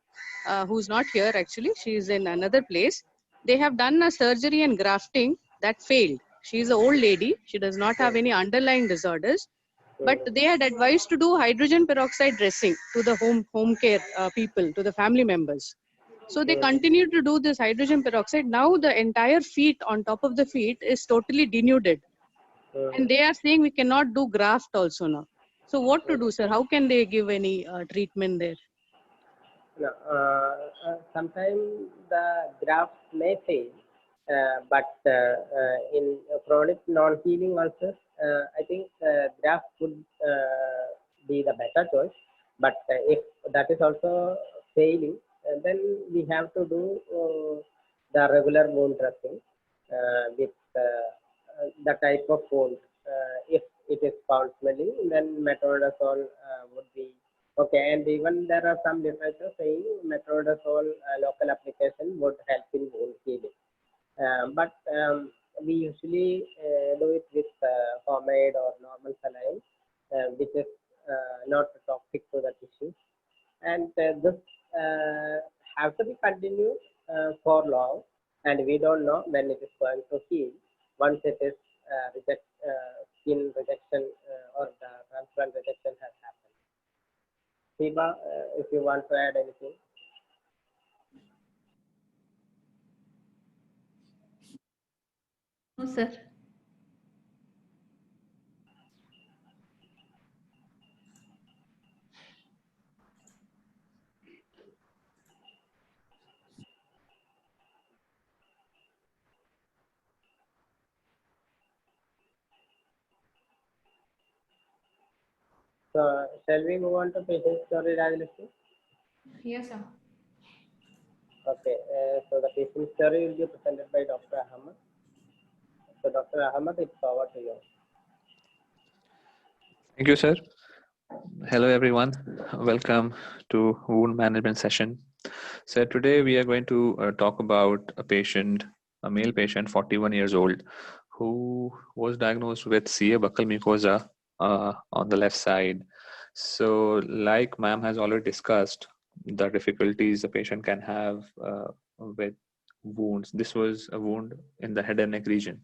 who's not here actually. She is in another place. They have done a surgery and grafting that failed. She is an old lady. She does not have any underlying disorders. But they had advised to do hydrogen peroxide dressing to the home care people, to the family members. So they continue to do this hydrogen peroxide. Now the entire feet, on top of the feet, is totally denuded. And they are saying we cannot do graft also now. So what to do, sir? How can they give any treatment there? No, sometimes the graft may fail, but in chronic non-healing ulcers, I think graft would be the better choice. But if that is also failing, then we have to do the regular wound dressing with the type of wound. If it is foul smelling, then metronidazole would be okay. And even there are some literature saying metronidazole local application would help in wound healing. But we usually do it with homemade or normal saline, which is not toxic to the tissue. And this have to be continued for long, and we don't know when it is going to heal. Once it is skin rejection or the transplant rejection has happened. Siba, if you want to add anything. No, sir. So, shall we move on to patient story, Rajlakshmi? Yes, sir. Okay, so the patient story will be presented by Dr. Ahmed. So, Dr. Ahmed, it's over to you. Thank you, sir. Hello, everyone. Welcome to wound management session. So today we are going to talk about a male patient, 41 years old, who was diagnosed with CA buccal mucosa on the left side. So like ma'am has already discussed, the difficulties the patient can have with wounds. This was a wound in the head and neck region.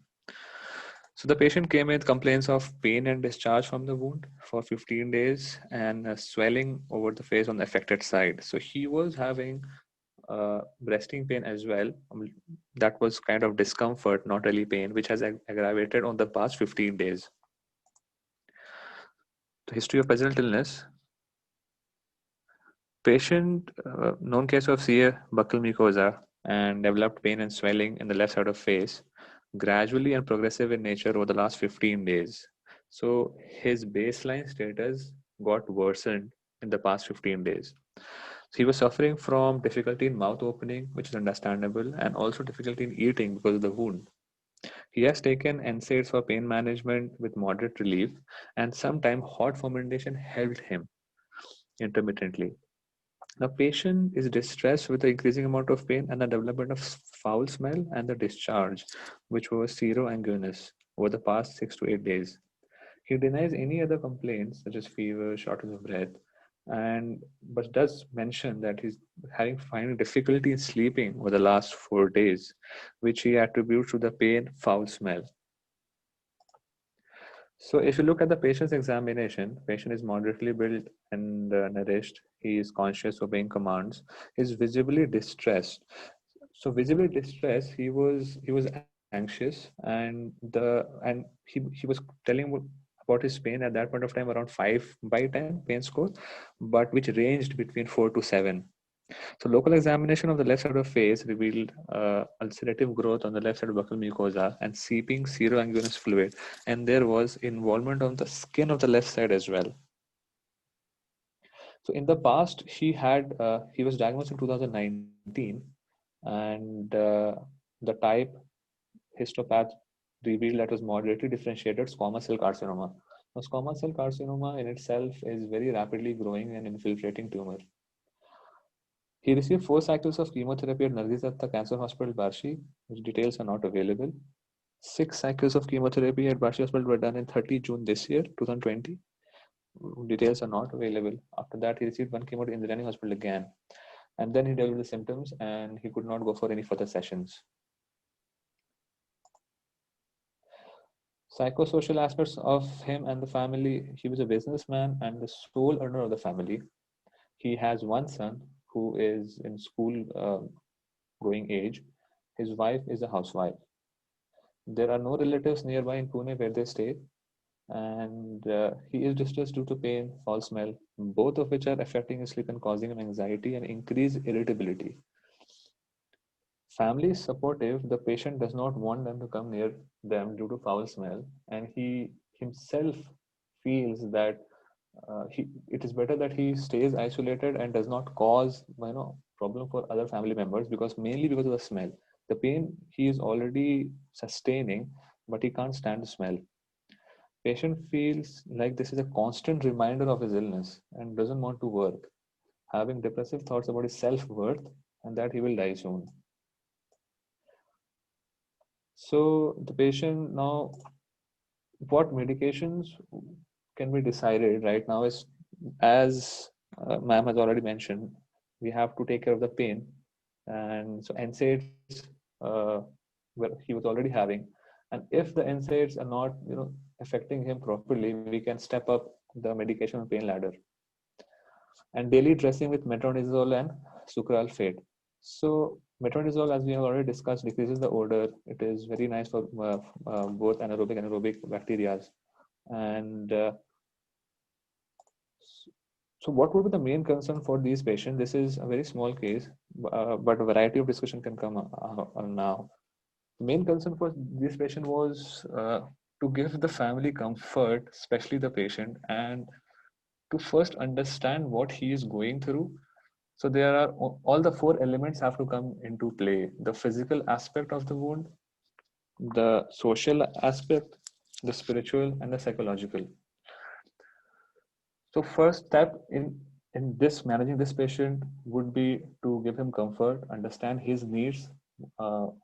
So the patient came with complaints of pain and discharge from the wound for 15 days and swelling over the face on the affected side. So he was having breasting pain as well. That was kind of discomfort, not really pain, which has aggravated on the past 15 days. The history of vaginal illness. Patient, known case of CA buccal mucosa and developed pain and swelling in the left side of face, gradually and progressive in nature over the last 15 days. So his baseline status got worsened in the past 15 days. So he was suffering from difficulty in mouth opening, which is understandable, and also difficulty in eating because of the wound. He has taken NSAIDs for pain management with moderate relief, and sometimes hot fomentation helped him intermittently. The patient is distressed with the increasing amount of pain and the development of foul smell and the discharge, which was seroanguinous over the past 6 to 8 days. He denies any other complaints such as fever, shortness of breath, and but does mention that he's finding difficulty in sleeping over the last 4 days, which he attributes to the pain, foul smell. So if you look at the patient's examination, patient is moderately built and nourished. He is conscious, obeying commands. He's visibly distressed. So visibly distressed, he was anxious, and he was telling about his pain at that point of time around 5/10 pain score, but which ranged between 4 to 7. So local examination of the left side of face revealed ulcerative growth on the left side of buccal mucosa and seeping seroanguinous fluid, and there was involvement of the skin of the left side as well. So in the past, he was diagnosed in 2019, and the type histopath revealed that was moderately differentiated squamous cell carcinoma. Now, squamous cell carcinoma in itself is very rapidly growing and infiltrating tumor. He received 4 cycles of chemotherapy at Nargis Datta Cancer Hospital, Barshi, which details are not available. 6 cycles of chemotherapy at Barshi Hospital were done in 30 June this year, 2020. Details are not available. After that, he received 1 chemo at Indrani Hospital again. And then he developed the symptoms and he could not go for any further sessions. Psychosocial aspects of him and the family. He was a businessman and the sole earner of the family. He has 1 son who is in school going age. His wife is a housewife. There are no relatives nearby in Pune where they stay, and he is distressed due to pain, foul smell, both of which are affecting his sleep and causing him anxiety and increased irritability. Family is supportive. The patient does not want them to come near them due to foul smell, and he himself feels that it is better that he stays isolated and does not cause problem for other family members, because mainly because of the smell. The pain he is already sustaining, but he can't stand the smell. Patient feels like this is a constant reminder of his illness and doesn't want to work, having depressive thoughts about his self-worth and that he will die soon. So the patient now, what medications can be decided right now is, as ma'am has already mentioned, we have to take care of the pain, and so NSAIDs where he was already having, and if the NSAIDs are not affecting him properly, we can step up the medication pain ladder, and daily dressing with metronidazole and sucralfate. So metronidazole, as we have already discussed, decreases the odor. It is very nice for both anaerobic and aerobic bacteria. And so what would be the main concern for these patients? This is a very small case, but a variety of discussion can come now. The main concern for this patient was to give the family comfort, especially the patient, and to first understand what he is going through. So there are all the four elements have to come into play: the physical aspect of the wound, the social aspect, the spiritual, and the psychological. So first step in this managing this patient would be to give him comfort, understand his needs,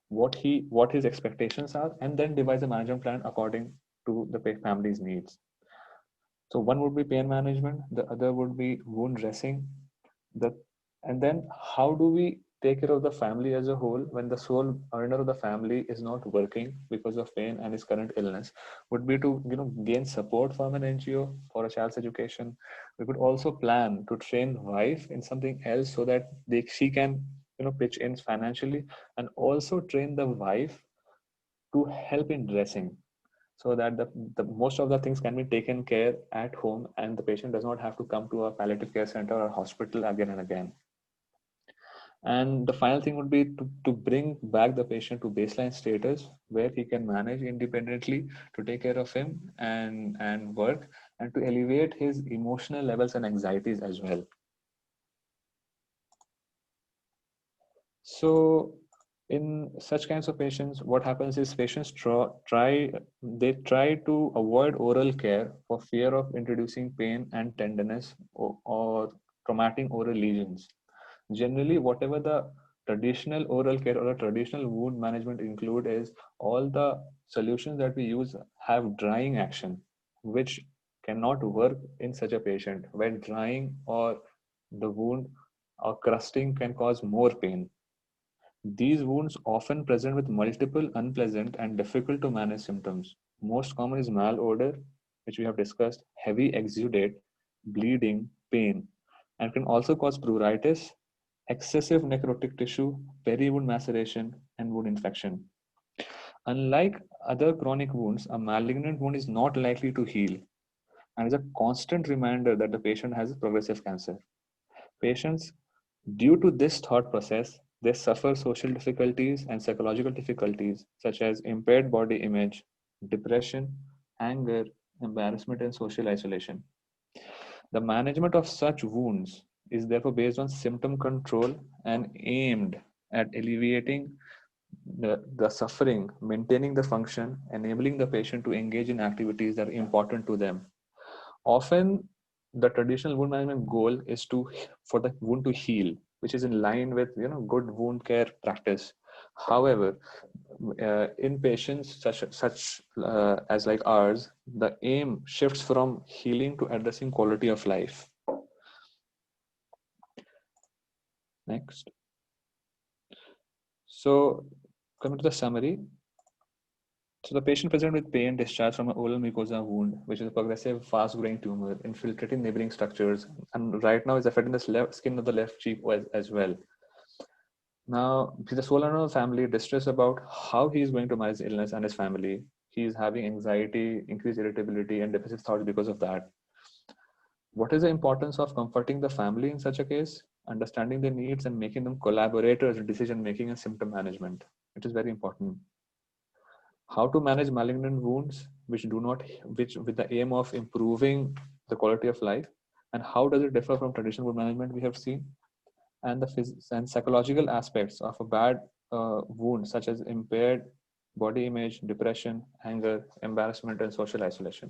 what his expectations are, and then devise a management plan according to the family's needs. So one would be pain management, the other would be wound dressing, and then how do we take care of the family as a whole when the sole earner of the family is not working because of pain and his current illness, would be to gain support from an NGO for a child's education. We could also plan to train wife in something else so that she can pitch in financially, and also train the wife to help in dressing, so that the most of the things can be taken care at home and the patient does not have to come to a palliative care center or hospital again and again. And the final thing would be to bring back the patient to baseline status where he can manage independently, to take care of him and work, and to alleviate his emotional levels and anxieties as well. So in such kinds of patients, what happens is patients try to avoid oral care for fear of introducing pain and tenderness or traumatic oral lesions. Generally, whatever the traditional oral care or a traditional wound management include is all the solutions that we use have drying action, which cannot work in such a patient, when drying or the wound or crusting can cause more pain. These wounds often present with multiple unpleasant and difficult to manage symptoms. Most common is malodor, which we have discussed, heavy exudate, bleeding, pain, and can also cause pruritus, excessive necrotic tissue, peri-wound maceration, and wound infection. Unlike other chronic wounds, a malignant wound is not likely to heal and is a constant reminder that the patient has progressive cancer. Patients, due to this thought process, they suffer social difficulties and psychological difficulties such as impaired body image, depression, anger, embarrassment, and social isolation. The management of such wounds is therefore based on symptom control and aimed at alleviating the suffering, maintaining the function, enabling the patient to engage in activities that are important to them. Often, the traditional wound management goal is for the wound to heal, which is in line with good wound care practice. However, in patients such as like ours, the aim shifts from healing to addressing quality of life. Next. So, coming to the summary. So the patient presented with pain discharged from an oral mucosa wound, which is a progressive, fast-growing tumor infiltrating neighboring structures, and right now is affecting the skin of the left cheek as well. Now, he's a sole owner of family, distressed about how he is going to manage illness and his family. He is having anxiety, increased irritability, and depressive thoughts because of that. What is the importance of comforting the family in such a case? Understanding their needs and making them collaborators in decision making and symptom management. It is very important. How to manage malignant wounds, which with the aim of improving the quality of life, and how does it differ from traditional wound management we have seen, and the and psychological aspects of a bad wound, such as impaired body image, depression, anger, embarrassment, and social isolation.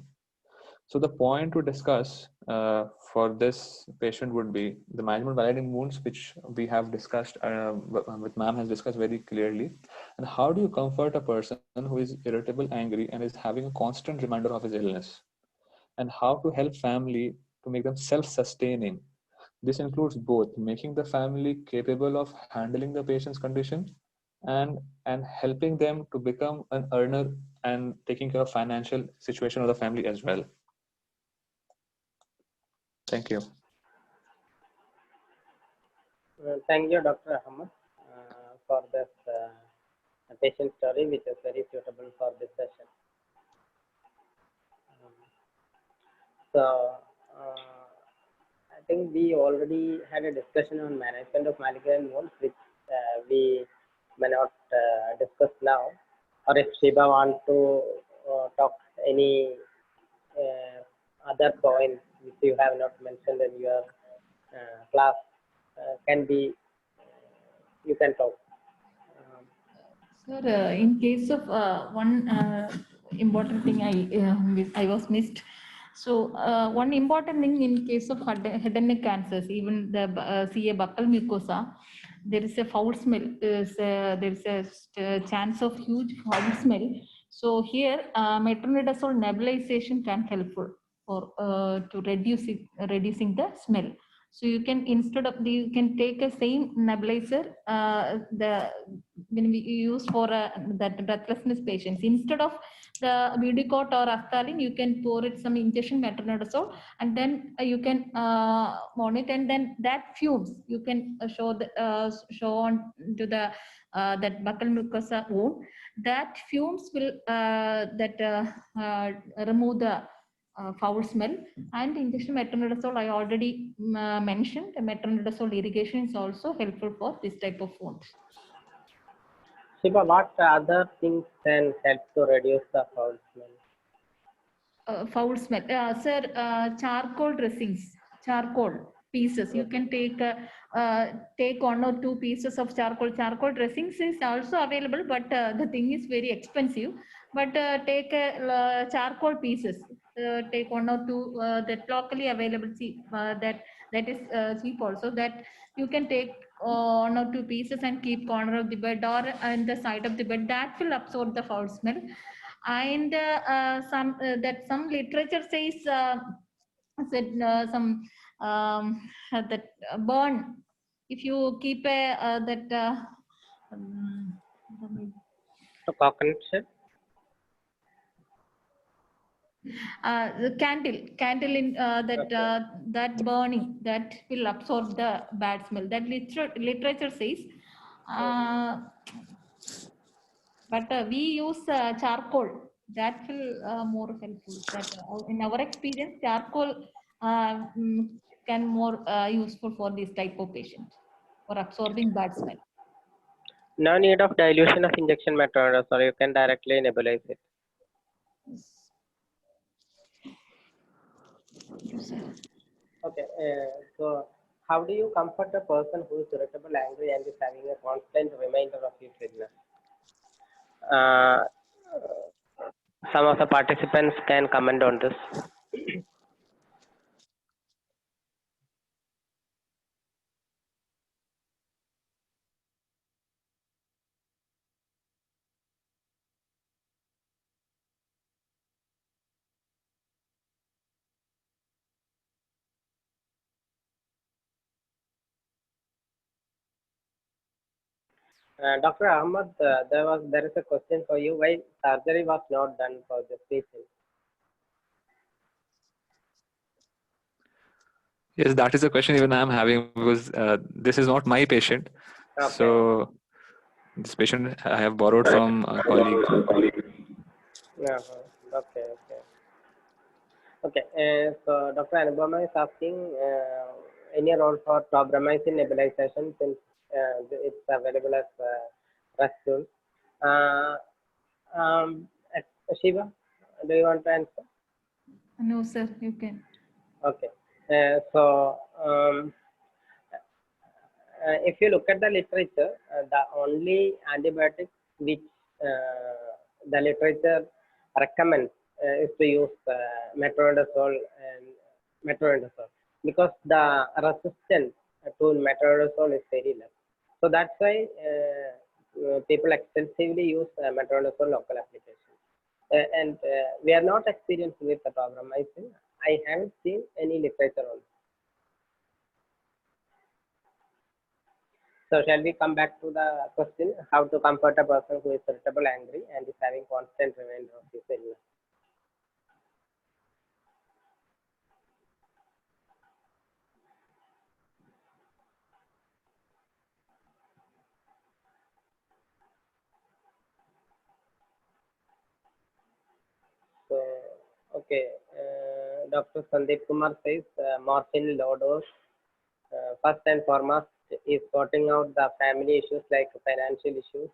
So the point to discuss for this patient would be the management validating wounds, which we have discussed, with ma'am has discussed very clearly. And how do you comfort a person who is irritable, angry, and is having a constant reminder of his illness? And how to help family to make them self-sustaining. This includes both making the family capable of handling the patient's condition and helping them to become an earner and taking care of financial situation of the family as well. Thank you. Thank you, Dr. Ahmed, for this patient story, which is very suitable for this session. So, I think we already had a discussion on management of malignant wounds, which we may not discuss now. Or if Shiba wants to talk any other points which you have not mentioned in your class, you can talk. Sir, in case of one important thing I was missed. So one important thing in case of head and neck cancers, even the CA buccal mucosa, there is a foul smell. There is a chance of huge foul smell. So here, metronidazole nebulization can helpful for to reducing the smell. So you can, instead of you can take a same nebulizer when we use for that breathlessness patients, instead of the Budicort or Astaline, you can pour it some injection metronidazole, and then you can monitor, and then that fumes you can show on to the that buccal mucosa wound. That fumes will remove the foul smell. And injection metronidazole, I already mentioned, the metronidazole irrigation is also helpful for this type of wounds. Shiba, what other things can help to reduce the foul smell? Foul smell, sir, charcoal dressings, charcoal pieces. You can take one or two pieces of charcoal. Charcoal dressings is also available, but the thing is very expensive. But take charcoal pieces. Take one or two that locally available. That is cheap also. That you can take one or two pieces and keep corner of the bed or on the side of the bed. That will absorb the foul smell. And some literature says some that burn, if you keep a So coconut shell? the candle in that burning, that will absorb the bad smell. That literature says. But we use charcoal. That will more helpful. That in our experience, charcoal can more useful for this type of patient for absorbing bad smell. No need of dilution of injection metronidazole. You can directly nebulize it. Okay. So, how do you comfort a person who is irritable, angry, and is having a constant reminder of his illness? Some of the participants can comment on this. Dr. Ahmed, there is a question for you. Why surgery was not done for this patient? Yes, that is a question even I'm having, because this is not my patient. Okay. So this patient I have borrowed from a colleague. Okay. Okay. Okay. So Dr. Anubama is asking any role for tobramycin nebulization since it's available as Restul. Uh, um, Shiva, do you want to answer? No, sir, you can. Okay. If you look at the literature, the only antibiotic which the literature recommends is to use metronidazole and metronidazole because the resistance to metronidazole is very less. So that's why people extensively use metronidazole local application. And we are not experienced with the tobramycin. I haven't seen any literature on it. So shall we come back to the question, how to comfort a person who is irritable, angry, and is having constant reminder of his illness? So, okay, Dr. Sandeep Kumar says morphine low dose. First and foremost is sorting out the family issues like financial issues,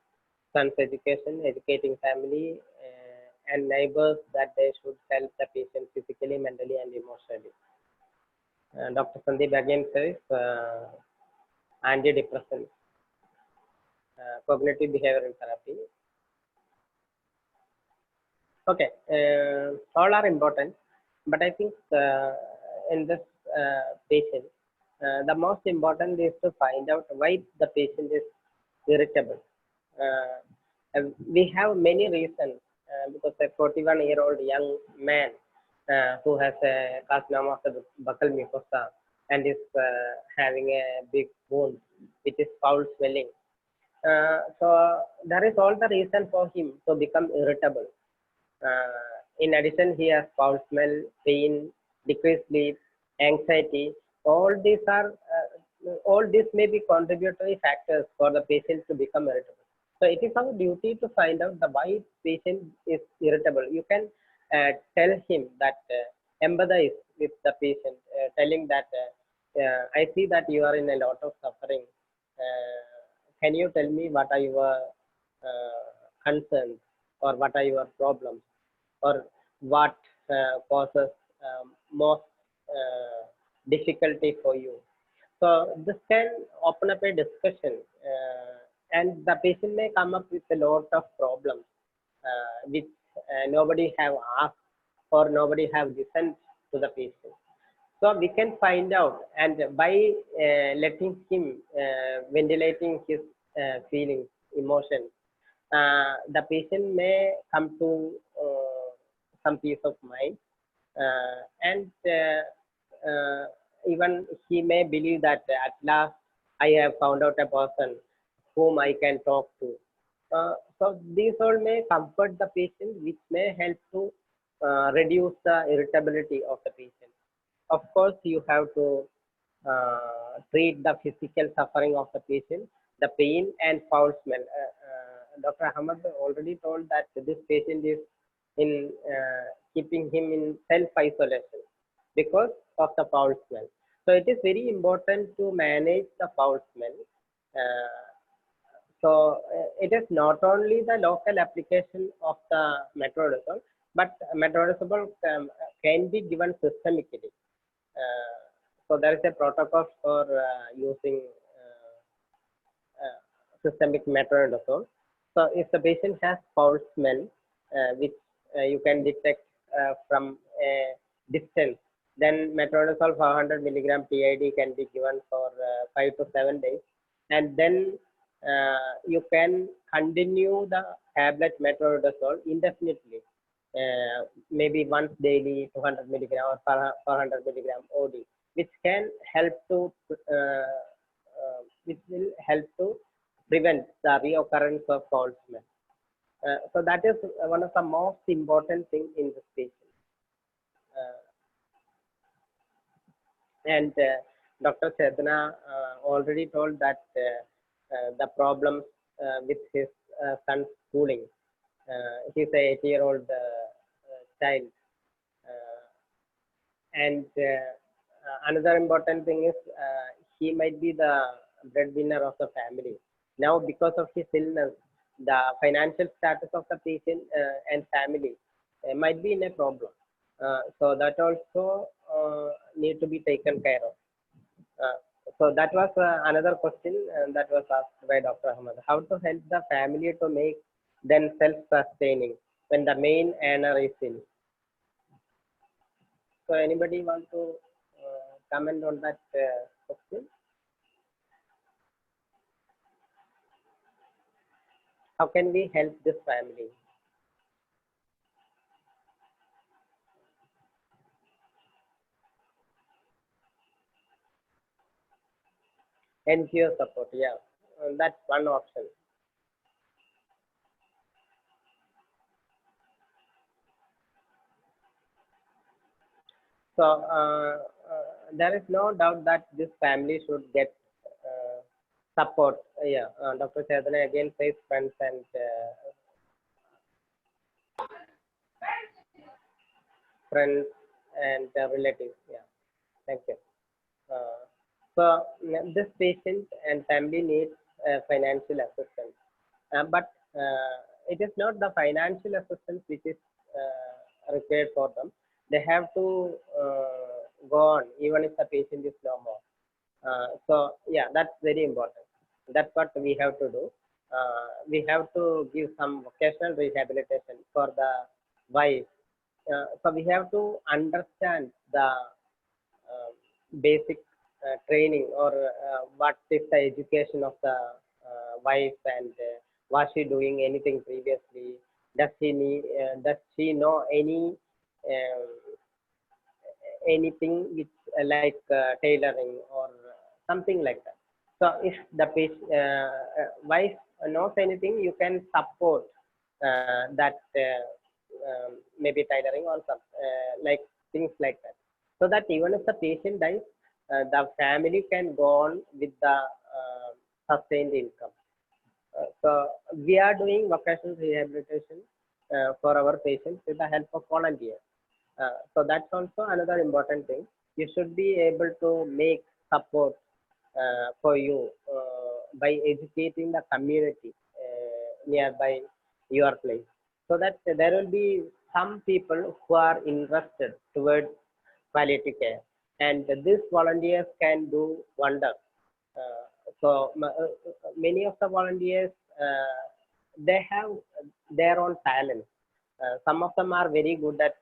son's education, educating family, and neighbors that they should help the patient physically, mentally, and emotionally. Dr. Sandeep again says antidepressants, cognitive behavioral therapy. Okay, all are important, but I think in this patient, the most important is to find out why the patient is irritable. And we have many reasons because a 41-year-old young man who has a carcinoma of the buccal mucosa and is having a big wound which is foul swelling. So there is all the reason for him to become irritable. In addition, he has foul smell, pain, decreased sleep, anxiety. All these may be contributory factors for the patient to become irritable. So it is our duty to find out the why patient is irritable. You can tell him that empathize with the patient, telling that I see that you are in a lot of suffering. Can you tell me what are your concerns or what are your problems or what causes most difficulty for you? So this can open up a discussion, and the patient may come up with a lot of problems which nobody have asked or nobody have listened to the patient. So we can find out, and by letting him ventilating his feelings, emotions, the patient may come to some peace of mind, and even he may believe that at last I have found out a person whom I can talk to. So these all may comfort the patient, which may help to reduce the irritability of the patient. Of course, you have to treat the physical suffering of the patient, the pain and foul smell. Dr. Ahmad already told that this patient is in keeping him in self-isolation because of the foul smell. So it is very important to manage the foul smell. It is not only the local application of the metronidazole, but metronidazole can be given systemically. So there is a protocol for using systemic metronidazole. So if the patient has foul smell, which you can detect from a distance, then metronidazole 500 milligram PID can be given for 5 to 7 days, and then you can continue the tablet metronidazole indefinitely, maybe once daily, 200 milligram or 400 milligram OD, which can help to which will help to prevent the reoccurrence of foul smell. So that is one of the most important thing in this patient. And Dr. Chedna already told that the problems with his son's schooling. He's a 8-year-old child. And another important thing is he might be the breadwinner of the family. Now, because of his illness, the financial status of the patient and family might be in a problem. So that also need to be taken care of. So that was another question that was asked by Dr. Ahmed. How to help the family to make them self-sustaining when the main earner is ill? So anybody want to comment on that question? How can we help this family? NGO support, yeah, that's one option. So there is no doubt that this family should get support. Yeah, Dr. Chaitanya again says friends and relatives. Yeah, thank you. So this patient and family needs financial assistance, but it is not the financial assistance which is required for them. They have to go on even if the patient is no more. So yeah, that's very important. That's what we have to do. We have to give some vocational rehabilitation for the wife. So we have to understand the basic training or what is the education of the wife, and was she doing anything previously? Does she know anything which like tailoring or something like that? So if the wife knows anything, you can support that maybe tailoring or some like things like that, so that even if the patient dies, the family can go on with the sustained income. So we are doing vocational rehabilitation for our patients with the help of volunteers. So that's also another important thing. You should be able to make support for you by educating the community nearby your place, so that there will be some people who are interested towards palliative care, and these volunteers can do wonders. So many of the volunteers, they have their own talent. Some of them are very good at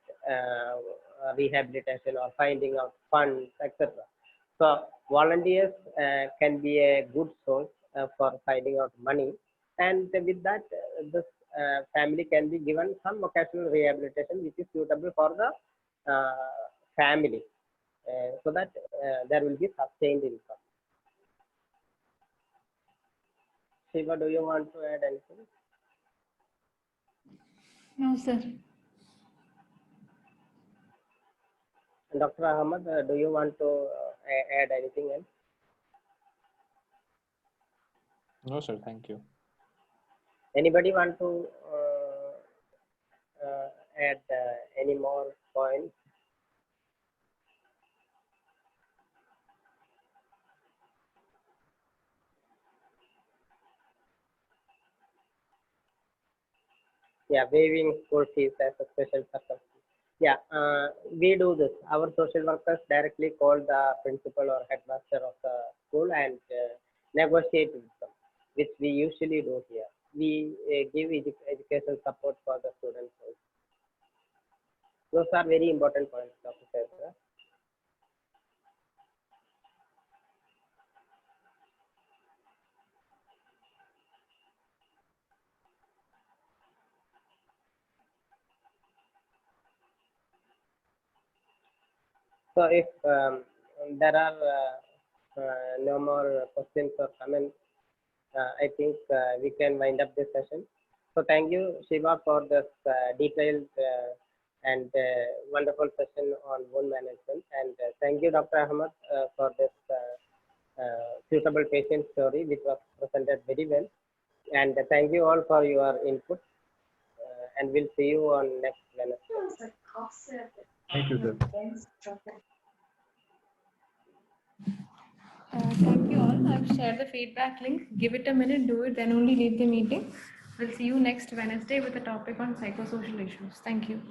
rehabilitation or finding out funds, etc. So volunteers can be a good source for finding out money, and with that, this family can be given some vocational rehabilitation which is suitable for the family, so that there will be sustained income. Shiva, do you want to add anything? No, sir. Dr. Ahmed, do you want to add anything else? No, sir. Thank you. Anybody want to add any more points? Yeah, waiving school fees as a special circumstance. Yeah, we do this. Our social workers directly call the principal or headmaster of the school and negotiate with them, which we usually do here. We give educational support for the students also. Those are very important points, Dr. Chaitra. So if there are no more questions or comments, I think we can wind up this session. So thank you, Shiva, for this detailed and wonderful session on wound management. And thank you, Dr. Ahmed, for this suitable patient story, which was presented very well. And thank you all for your input. And we'll see you on next Wednesday. Thank you, sir. Thank you all. I've shared the feedback link. Give it a minute, do it, then only leave the meeting. We'll see you next Wednesday with a topic on psychosocial issues. Thank you.